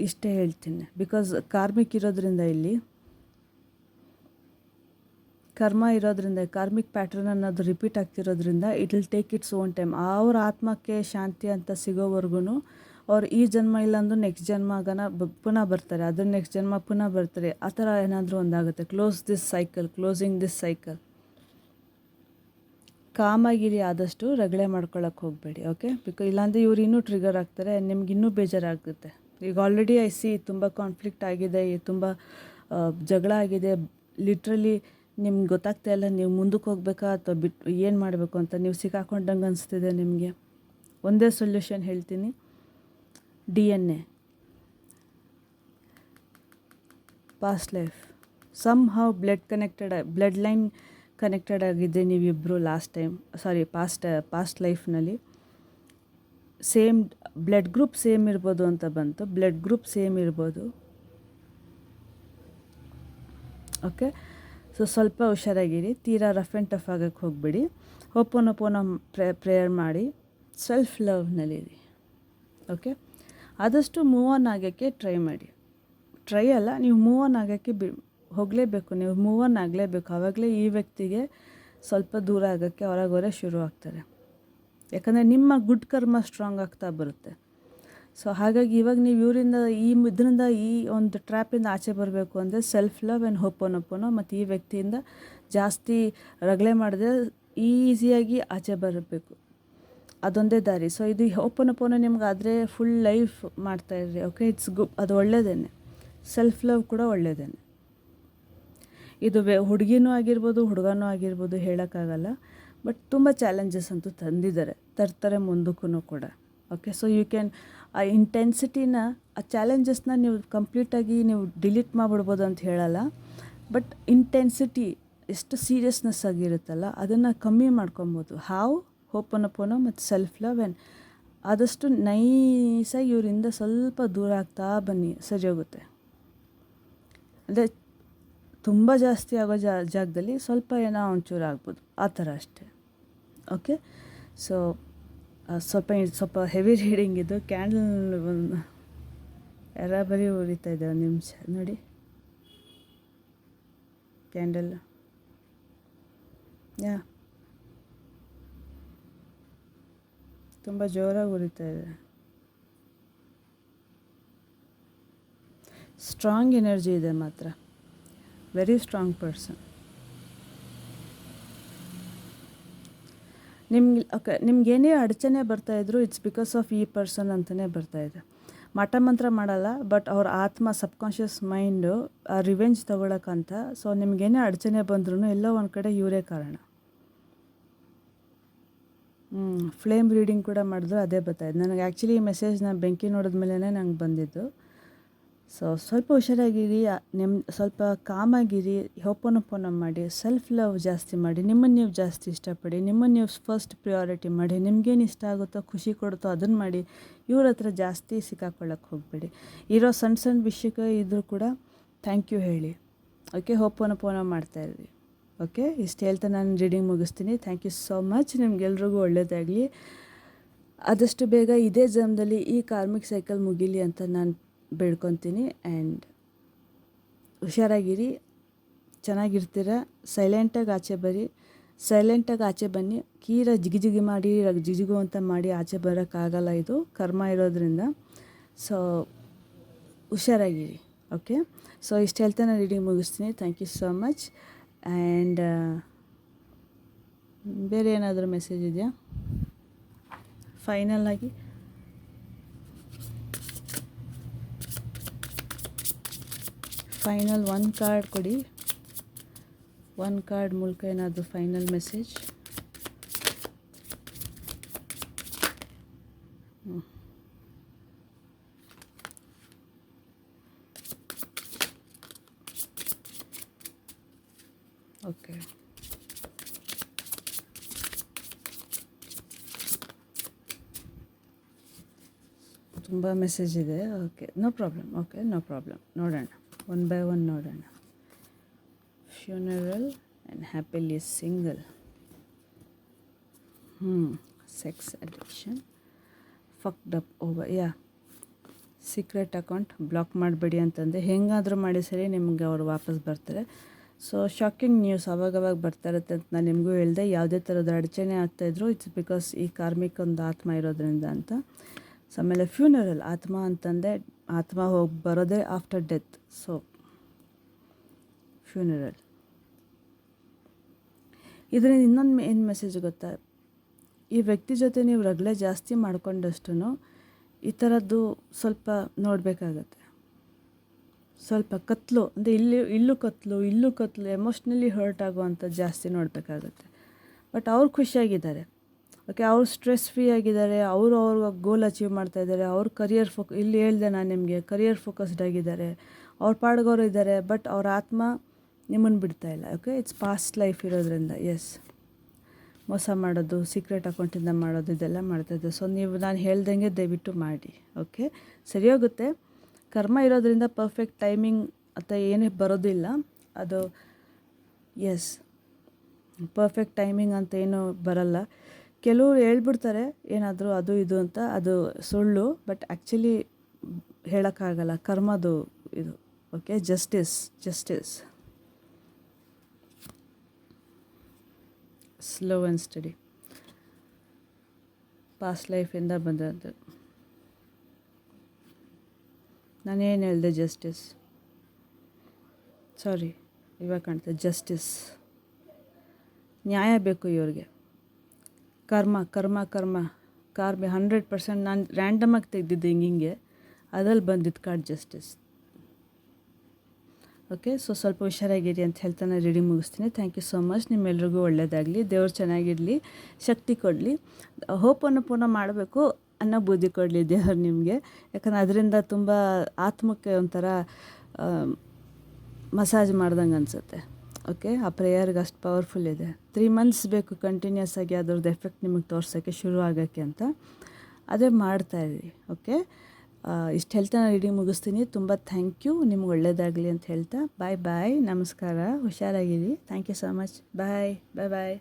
ಇಷ್ಟೇ ಹೇಳ್ತೀನಿ. ಬಿಕಾಸ್ ಕಾರ್ಮಿಕ್ ಇರೋದ್ರಿಂದ, ಇಲ್ಲಿ ಕರ್ಮ ಇರೋದ್ರಿಂದ, ಕಾರ್ಮಿಕ್ ಪ್ಯಾಟ್ರನ್ ಅನ್ನೋದು ರಿಪೀಟ್ ಆಗ್ತಿರೋದ್ರಿಂದ it will take its own time. ಅವ್ರ ಆತ್ಮಕ್ಕೆ ಶಾಂತಿ ಅಂತ ಸಿಗೋವರೆಗೂ ಅವ್ರು ಈ ಜನ್ಮ ಇಲ್ಲಾಂದ್ರೂ ನೆಕ್ಸ್ಟ್ ಜನ್ಮಗನ ಪುನಃ ಬರ್ತಾರೆ, ಅದ್ರ ನೆಕ್ಸ್ಟ್ ಜನ್ಮ ಪುನಃ ಬರ್ತಾರೆ. ಆ ಥರ ಏನಾದರೂ ಒಂದಾಗುತ್ತೆ. Closing this cycle. ಕಾಮಾಗಿರಿ, ಆದಷ್ಟು ರಗಳೆ ಮಾಡ್ಕೊಳಕ್ಕೆ ಹೋಗಬೇಡಿ. ಓಕೆ, ಇಲ್ಲಾಂದರೆ ಇವ್ರು ಇನ್ನೂ ಟ್ರಿಗರ್ ಆಗ್ತಾರೆ, ನಿಮ್ಗೆ ಇನ್ನೂ ಬೇಜಾರಾಗುತ್ತೆ. ಈಗ ಆಲ್ರೆಡಿ ತುಂಬ ಕಾನ್ಫ್ಲಿಕ್ಟ್ ಆಗಿದೆ, ತುಂಬ ಜಗಳ ಆಗಿದೆ. ಲಿಟ್ರಲಿ ನಿಮ್ಗೆ ಗೊತ್ತಾಗ್ತಾ ಇಲ್ಲ ನೀವು ಮುಂದಕ್ಕೆ ಹೋಗ್ಬೇಕಾ ಅಥವಾ ಬಿಟ್ಟು ಏನು ಮಾಡಬೇಕು ಅಂತ. ನೀವು ಸಿಕ್ಕಾಕೊಂಡಂಗೆ ಅನಿಸ್ತಿದೆ ನಿಮಗೆ. ಒಂದೇ ಸೊಲ್ಯೂಷನ್ ಹೇಳ್ತೀನಿ, DNA, past life, somehow blood line connected ಆಗಿದ್ದೆ ನೀವಿಬ್ಬರು ಪಾಸ್ಟ್ ಲೈಫ್ನಲ್ಲಿ. ಸೇಮ್ ಬ್ಲಡ್ ಗ್ರೂಪ್ ಸೇಮ್ ಇರ್ಬೋದು ಅಂತ ಬಂತು. ಬ್ಲಡ್ ಗ್ರೂಪ್ ಸೇಮ್ ಇರ್ಬೋದು. ಓಕೆ, ಸೊ ಸ್ವಲ್ಪ ಹುಷಾರಾಗಿರಿ. ತೀರಾ ರಫ್ ಆ್ಯಂಡ್ ಟಫ್ ಆಗೋಕ್ಕೆ ಹೋಗಬೇಡಿ. ಹೋಪೋನೋಪೋನೋ ಪ್ರೇಯರ್ ಮಾಡಿ ಸೆಲ್ಫ್ ಲವ್ನಲ್ಲಿರಿ. ಓಕೆ, ಆದಷ್ಟು ಮೂವ್ ಆನ್ ಆಗೋಕ್ಕೆ ಟ್ರೈ ಮಾಡಿ. ಟ್ರೈ ಅಲ್ಲ, ನೀವು ಮೂವ್ ಆನ್ ಆಗೋಕ್ಕೆ ಹೋಗಲೇಬೇಕು. ನೀವು ಮೂವ್ ಆನ್ ಆಗಲೇಬೇಕು. ಆವಾಗಲೇ ಈ ವ್ಯಕ್ತಿಗೆ ಸ್ವಲ್ಪ ದೂರ ಆಗೋಕ್ಕೆ ಹೊರಗೋರೆ ಶುರು ಆಗ್ತಾರೆ. ಯಾಕಂದರೆ ನಿಮ್ಮ ಗುಡ್ ಕರ್ಮ ಸ್ಟ್ರಾಂಗ್ ಆಗ್ತಾ ಬರುತ್ತೆ. ಸೊ ಹಾಗಾಗಿ ಇವಾಗ ನೀವು ಇದರಿಂದ ಈ ಒಂದು ಟ್ರ್ಯಾಪಿಂದ ಆಚೆ ಬರಬೇಕು ಅಂದರೆ ಸೆಲ್ಫ್ ಲವ್ ಆ್ಯಂಡ್ ಹೋಪೋನೋಪೋನೋ ಮತ್ತು ಈ ವ್ಯಕ್ತಿಯಿಂದ ಜಾಸ್ತಿ ರಗಳೆ ಮಾಡಿದ್ರೆ ಈಸಿಯಾಗಿ ಆಚೆ ಬರಬೇಕು. ಅದೊಂದೇ ದಾರಿ. ಸೊ ಇದು ಹೋಪೋನೋಪೋನೋ ನಿಮ್ಗೆ ಆದರೆ ಫುಲ್ ಲೈಫ್ ಮಾಡ್ತಾಯಿದ್ರಿ. ಓಕೆ, ಅದು ಒಳ್ಳೆಯದೇನೆ. ಸೆಲ್ಫ್ ಲವ್ ಕೂಡ ಒಳ್ಳೆಯದೇನೆ. ಇದು ಹುಡುಗಿನೂ ಆಗಿರ್ಬೋದು, ಹುಡುಗನೂ ಆಗಿರ್ಬೋದು, ಹೇಳೋಕ್ಕಾಗಲ್ಲ. ಬಟ್ ತುಂಬ ಚಾಲೆಂಜಸ್ ಅಂತೂ ತರ್ತಾರೆ ಮುಂದಕ್ಕೂ ಕೂಡ. ಓಕೆ, ಸೊ ಯು ಕ್ಯಾನ್ ಆ ಇಂಟೆನ್ಸಿಟಿನ, ಆ ಚಾಲೆಂಜಸ್ನ ನೀವು ಕಂಪ್ಲೀಟಾಗಿ ನೀವು ಡಿಲೀಟ್ ಮಾಡಿಬಿಡ್ಬೋದು ಅಂತ ಹೇಳಲ್ಲ. ಬಟ್ ಇಂಟೆನ್ಸಿಟಿ ಎಷ್ಟು ಸೀರಿಯಸ್ನೆಸ್ ಆಗಿರುತ್ತಲ್ಲ ಅದನ್ನು ಕಮ್ಮಿ ಮಾಡ್ಕೊಬೋದು. ಹೋಪೋನೋಪೋನೋ ಮತ್ತು ಸೆಲ್ಫ್ ಲವ್ ಆ್ಯಂಡ್ ಆದಷ್ಟು ನೈಸಾಗಿ ಇವರಿಂದ ಸ್ವಲ್ಪ ದೂರ ಆಗ್ತಾ ಬನ್ನಿ, ಸರಿ ಹೋಗುತ್ತೆ. ಅಂದರೆ ತುಂಬ ಜಾಸ್ತಿ ಆಗೋ ಜಾಗದಲ್ಲಿ ಸ್ವಲ್ಪ ಏನೋ ಒಂಚೂರು ಆಗ್ಬೋದು, ಆ ಥರ ಅಷ್ಟೇ. ಓಕೆ, ಸೊ ಸ್ವಲ್ಪ ಹೆವಿ ರೀಡಿಂಗ್ ಇದು. ಕ್ಯಾಂಡಲ್ ಬರೀ ಉರಿತಾ ಇದೆ. ಒಂದು ನಿಮಿಷ ನೋಡಿ, ಕ್ಯಾಂಡಲ್ ತುಂಬ ಜೋರಾಗಿ ಉರಿತಾ ಇದೆ. ಸ್ಟ್ರಾಂಗ್ ಎನರ್ಜಿ ಇದೆ ಮಾತ್ರ. Very strong person. ನಿಮ್ಗೇನೇ ಅಡಚಣೆ ಬರ್ತಾಯಿದ್ರು ಇಟ್ಸ್ ಬಿಕಾಸ್ ಆಫ್ ಈ ಪರ್ಸನ್ ಅಂತಲೇ ಬರ್ತಾಯಿದೆ. ಮಾಟ ಮಂತ್ರ ಮಾಡಲ್ಲ, ಬಟ್ ಅವ್ರ ಆತ್ಮ ಸಬ್ಕಾನ್ಷಿಯಸ್ ಮೈಂಡು ರಿವೆಂಜ್ ತೊಗೊಳಕ್ಕಂತ. ಸೊ ನಿಮ್ಗೇನೇ ಅಡಚಣೆ ಬಂದ್ರೂ ಎಲ್ಲೋ ಒಂದು ಕಡೆ ಇವರೇ ಕಾರಣ. ಫ್ಲೇಮ್ ರೀಡಿಂಗ್ ಕೂಡ ಮಾಡಿದ್ರು ಅದೇ ಬರ್ತಾಯಿದ್ದು ನನಗೆ. ಆ್ಯಕ್ಚುಲಿ ಈ ಮೆಸೇಜ್ನ ಬೆಂಕಿ ನೋಡಿದ್ಮೇಲೆ ನಂಗೆ ಬಂದಿದ್ದು. ಸೊ ಸ್ವಲ್ಪ ಹುಷಾರಾಗಿರಿ, ಸ್ವಲ್ಪ ಕಾಮಾಗಿರಿ, ಹೋಪೋನೋಪೋನೋ ಮಾಡಿ, ಸೆಲ್ಫ್ ಲವ್ ಜಾಸ್ತಿ ಮಾಡಿ, ನಿಮ್ಮನ್ನು ನೀವು ಜಾಸ್ತಿ ಇಷ್ಟಪಡಿ, ನಿಮ್ಮನ್ನು ನೀವು ಫಸ್ಟ್ ಪ್ರಿಯಾರಿಟಿ ಮಾಡಿ. ನಿಮ್ಗೇನು ಇಷ್ಟ ಆಗುತ್ತೋ, ಖುಷಿ ಕೊಡುತ್ತೋ ಅದನ್ನು ಮಾಡಿ. ಇವ್ರ ಹತ್ರ ಜಾಸ್ತಿ ಸಿಕ್ಕಾಕೊಳ್ಳೋಕ್ಕೆ ಹೋಗಬೇಡಿ. ಇರೋ ಸಣ್ಣ ವಿಷಯಕ್ಕೆ ಇದ್ದರೂ ಕೂಡ ಥ್ಯಾಂಕ್ ಯು ಹೇಳಿ. ಓಕೆ, ಹೋಪೋನೋಪೋನೋ ಮಾಡ್ತಾಯಿರಿ. ಓಕೆ, ಇಷ್ಟು ಹೇಳ್ತಾ ನಾನು ರೀಡಿಂಗ್ ಮುಗಿಸ್ತೀನಿ. Thank you so much. ನಿಮ್ಗೆಲ್ರಿಗೂ ಒಳ್ಳೆಯದಾಗಲಿ. ಆದಷ್ಟು ಬೇಗ ಇದೇ ಜನ್ಮದಲ್ಲಿ ಈ ಕಾರ್ಮಿಕ್ ಸೈಕಲ್ ಮುಗೀಲಿ ಅಂತ ನಾನು ಬೇಡ್ಕೊತೀನಿ. ಆ್ಯಂಡ್ ಹುಷಾರಾಗಿರಿ, ಚೆನ್ನಾಗಿರ್ತೀರ. ಸೈಲೆಂಟಾಗಿ ಆಚೆ ಬನ್ನಿ. ಜಿಗಿಜಿಗಿ ಮಾಡಿ ಜಿಗಿಜಿಗು ಅಂತ ಮಾಡಿ ಆಚೆ ಬರೋಕ್ಕಾಗಲ್ಲ, ಇದು ಕರ್ಮ ಇರೋದ್ರಿಂದ. ಸೊ ಹುಷಾರಾಗಿರಿ. ಓಕೆ, ಸೊ ಇಷ್ಟು ಹೇಳ್ತಾ ನಾನು ರೀಡಿಂಗ್ ಮುಗಿಸ್ತೀನಿ. Thank you so much. And ಬೇರೆ ಏನಾದರೂ ಮೆಸೇಜ್ ಇದೆಯಾ? ಫೈನಲ್ ಆಗಿ ಒಂದು ಕಾರ್ಡ್ ಕೊಡಿ. ಒಂದು ಕಾರ್ಡ್ ಮೂಲಕ ಏನಾದರೂ ಫೈನಲ್ ಮೆಸೇಜ್. ಓಕೆ, ತುಂಬ ಮೆಸೇಜ್ ಇದೆ. Okay, no problem. ನೋಡೋಣ, ಒನ್ ಬೈ ಒನ್ ನೋಡೋಣ. Funeral and happily single. Sex addiction fucked up over ya secret account block ಮಾಡಬೇಡಿ ಅಂತಂದೆ. ಹೆಂಗಾದರೂ ಮಾಡಿ ಸರಿ ನಿಮ್ಗೆ ಅವರು ವಾಪಸ್ ಬರ್ತಾರೆ. ಸೊ ಶಾಕಿಂಗ್ ನ್ಯೂಸ್ ಅವಾಗವಾಗ ಬರ್ತಾ ಇರುತ್ತೆ ಅಂತ ನಾನು ನಿಮಗೂ ಹೇಳಿದೆ. ಯಾವುದೇ ಥರದ ಅಡಚಣೆ ಆಗ್ತಾಯಿದ್ರು ಇಟ್ಸ್ ಬಿಕಾಸ್ ಈ ಕಾರ್ಮಿಕ್ ಒಂದು ಆತ್ಮ ಇರೋದ್ರಿಂದ ಅಂತ. ಸೊ ಆಮೇಲೆ ಫ್ಯೂನರಲ್ ಆತ್ಮ ಅಂತಂದೆ, ಆತ್ಮ ಹೋಗಿ ಬರೋದೇ ಆಫ್ಟರ್ ಡೆತ್. ಸೊ ಫ್ಯೂನರಲ್ ಇದರಿಂದ ಇನ್ನೊಂದು ಏನು ಮೆಸೇಜ್ ಗೊತ್ತಾ, ಈ ವ್ಯಕ್ತಿ ಜೊತೆ ನೀವು ರಗಳೆ ಜಾಸ್ತಿ ಮಾಡ್ಕೊಂಡಷ್ಟು ಈ ಥರದ್ದು ಸ್ವಲ್ಪ ನೋಡಬೇಕಾಗತ್ತೆ. ಸ್ವಲ್ಪ ಕತ್ಲು ಅಂದರೆ ಇಲ್ಲೂ ಕತ್ಲು ಎಮೋಷ್ನಲಿ ಹರ್ಟ್ ಆಗುವಂಥ ಜಾಸ್ತಿ ನೋಡಬೇಕಾಗತ್ತೆ. ಬಟ್ ಅವ್ರು ಖುಷಿಯಾಗಿದ್ದಾರೆ, ಓಕೆ, ಅವ್ರು ಸ್ಟ್ರೆಸ್ ಫ್ರೀ ಆಗಿದ್ದಾರೆ, ಅವ್ರ ಗೋಲ್ ಅಚೀವ್ ಮಾಡ್ತಾಯಿದ್ದಾರೆ, ಅವ್ರ ಕರಿಯರ್ ಇಲ್ಲಿ ಹೇಳ್ದೆ ನಾನು ನಿಮಗೆ, ಕರಿಯರ್ ಫೋಕಸ್ಡ್ ಆಗಿದ್ದಾರೆ, ಅವ್ರ ಪಾಡ್ಗೋರು ಇದ್ದಾರೆ. ಬಟ್ ಅವ್ರ ಆತ್ಮ ನಿಮ್ಮನ್ನು ಬಿಡ್ತಾಯಿಲ್ಲ. ಓಕೆ, ಇಟ್ಸ್ ಪಾಸ್ಟ್ ಲೈಫ್ ಇರೋದ್ರಿಂದ. ಎಸ್, ಮೋಸ ಮಾಡೋದು, ಸೀಕ್ರೆಟ್ ಅಕೌಂಟಿಂದ ಮಾಡೋದು, ಇದೆಲ್ಲ ಮಾಡ್ತಾಯಿದ್ದೆ. ಸೊ ನೀವು ನಾನು ಹೇಳ್ದಂಗೆ ದಯವಿಟ್ಟು ಮಾಡಿ. ಓಕೆ, ಸರಿ ಹೋಗುತ್ತೆ. ಕರ್ಮ ಇರೋದ್ರಿಂದ ಪರ್ಫೆಕ್ಟ್ ಟೈಮಿಂಗ್ ಅಥವಾ ಏನೇ ಬರೋದಿಲ್ಲ ಅದು. ಎಸ್, ಪರ್ಫೆಕ್ಟ್ ಟೈಮಿಂಗ್ ಅಂತ ಏನೂ ಬರಲ್ಲ. ಕೆಲವರು ಹೇಳ್ಬಿಡ್ತಾರೆ ಏನಾದರೂ ಅದು ಇದು ಅಂತ, ಅದು ಸುಳ್ಳು. ಬಟ್ ಆ್ಯಕ್ಚುಲಿ ಹೇಳೋಕ್ಕಾಗಲ್ಲ, ಕರ್ಮದು ಇದು. Okay, justice slow and steady, past ಲೈಫಿಂದ ಬಂದದ್ದು. ನಾನೇನು ಹೇಳಿದೆ? ಜಸ್ಟಿಸ್, ಸಾರಿ ಇವಾಗ ಕಾಣ್ತದೆ, ಜಸ್ಟಿಸ್, ನ್ಯಾಯ ಬೇಕು ಇವ್ರಿಗೆ. ಕರ್ಮ 100%. ನಾನು ರ್ಯಾಂಡಮಾಗಿ ತೆಗೆದಿದ್ದೆ ಹಿಂಗೆ, ಅದ್ರಲ್ಲಿ ಬಂದಿದ್ದು ಕಾರ್ಡ್ ಜಸ್ಟಿಸ್. ಓಕೆ, ಸೊ ಸ್ವಲ್ಪ ಹುಷಾರಾಗಿರಿ ಅಂತ ಹೇಳ್ತಾನೆ ರೀಡಿಂಗ್ ಮುಗಿಸ್ತೀನಿ. Thank you so much. ನಿಮ್ಮೆಲ್ರಿಗೂ ಒಳ್ಳೆಯದಾಗಲಿ, ದೇವ್ರು ಚೆನ್ನಾಗಿರಲಿ, ಶಕ್ತಿ ಕೊಡಲಿ. ಹೋಪನ್ನು ಪೂರ್ಣ ಮಾಡಬೇಕು ಅನ್ನೋ ಬುದ್ಧಿ ಕೊಡಲಿ ದೇವರು ನಿಮಗೆ. ಯಾಕಂದರೆ ಅದರಿಂದ ತುಂಬ ಆತ್ಮಕ್ಕೆ ಒಂಥರ ಮಸಾಜ್ ಮಾಡ್ದಂಗೆ ಅನಿಸುತ್ತೆ. ಓಕೆ, ಆ ಪ್ರೇಯರ್ಗೆ ಅಷ್ಟು ಪವರ್ಫುಲ್ ಇದೆ. 3 months ಬೇಕು ಕಂಟಿನ್ಯೂಸ್ ಆಗಿ ಅದ್ರದ್ದು ಎಫೆಕ್ಟ್ ನಿಮಗೆ ತೋರ್ಸೋಕ್ಕೆ ಶುರು ಆಗೋಕ್ಕೆ ಅಂತ. ಅದೇ ಮಾಡ್ತಾಯಿದ್ರಿ. ಓಕೆ, ಇಷ್ಟು ಹೇಳ್ತಾ ನಾನು ರೀಡಿಂಗ್ ಮುಗಿಸ್ತೀನಿ. ತುಂಬ ಥ್ಯಾಂಕ್ ಯು, ನಿಮ್ಗೆ ಒಳ್ಳೆಯದಾಗಲಿ ಅಂತ ಹೇಳ್ತಾ ಬಾಯ್, ನಮಸ್ಕಾರ, ಹುಷಾರಾಗಿರಿ. Thank you so much. Bye.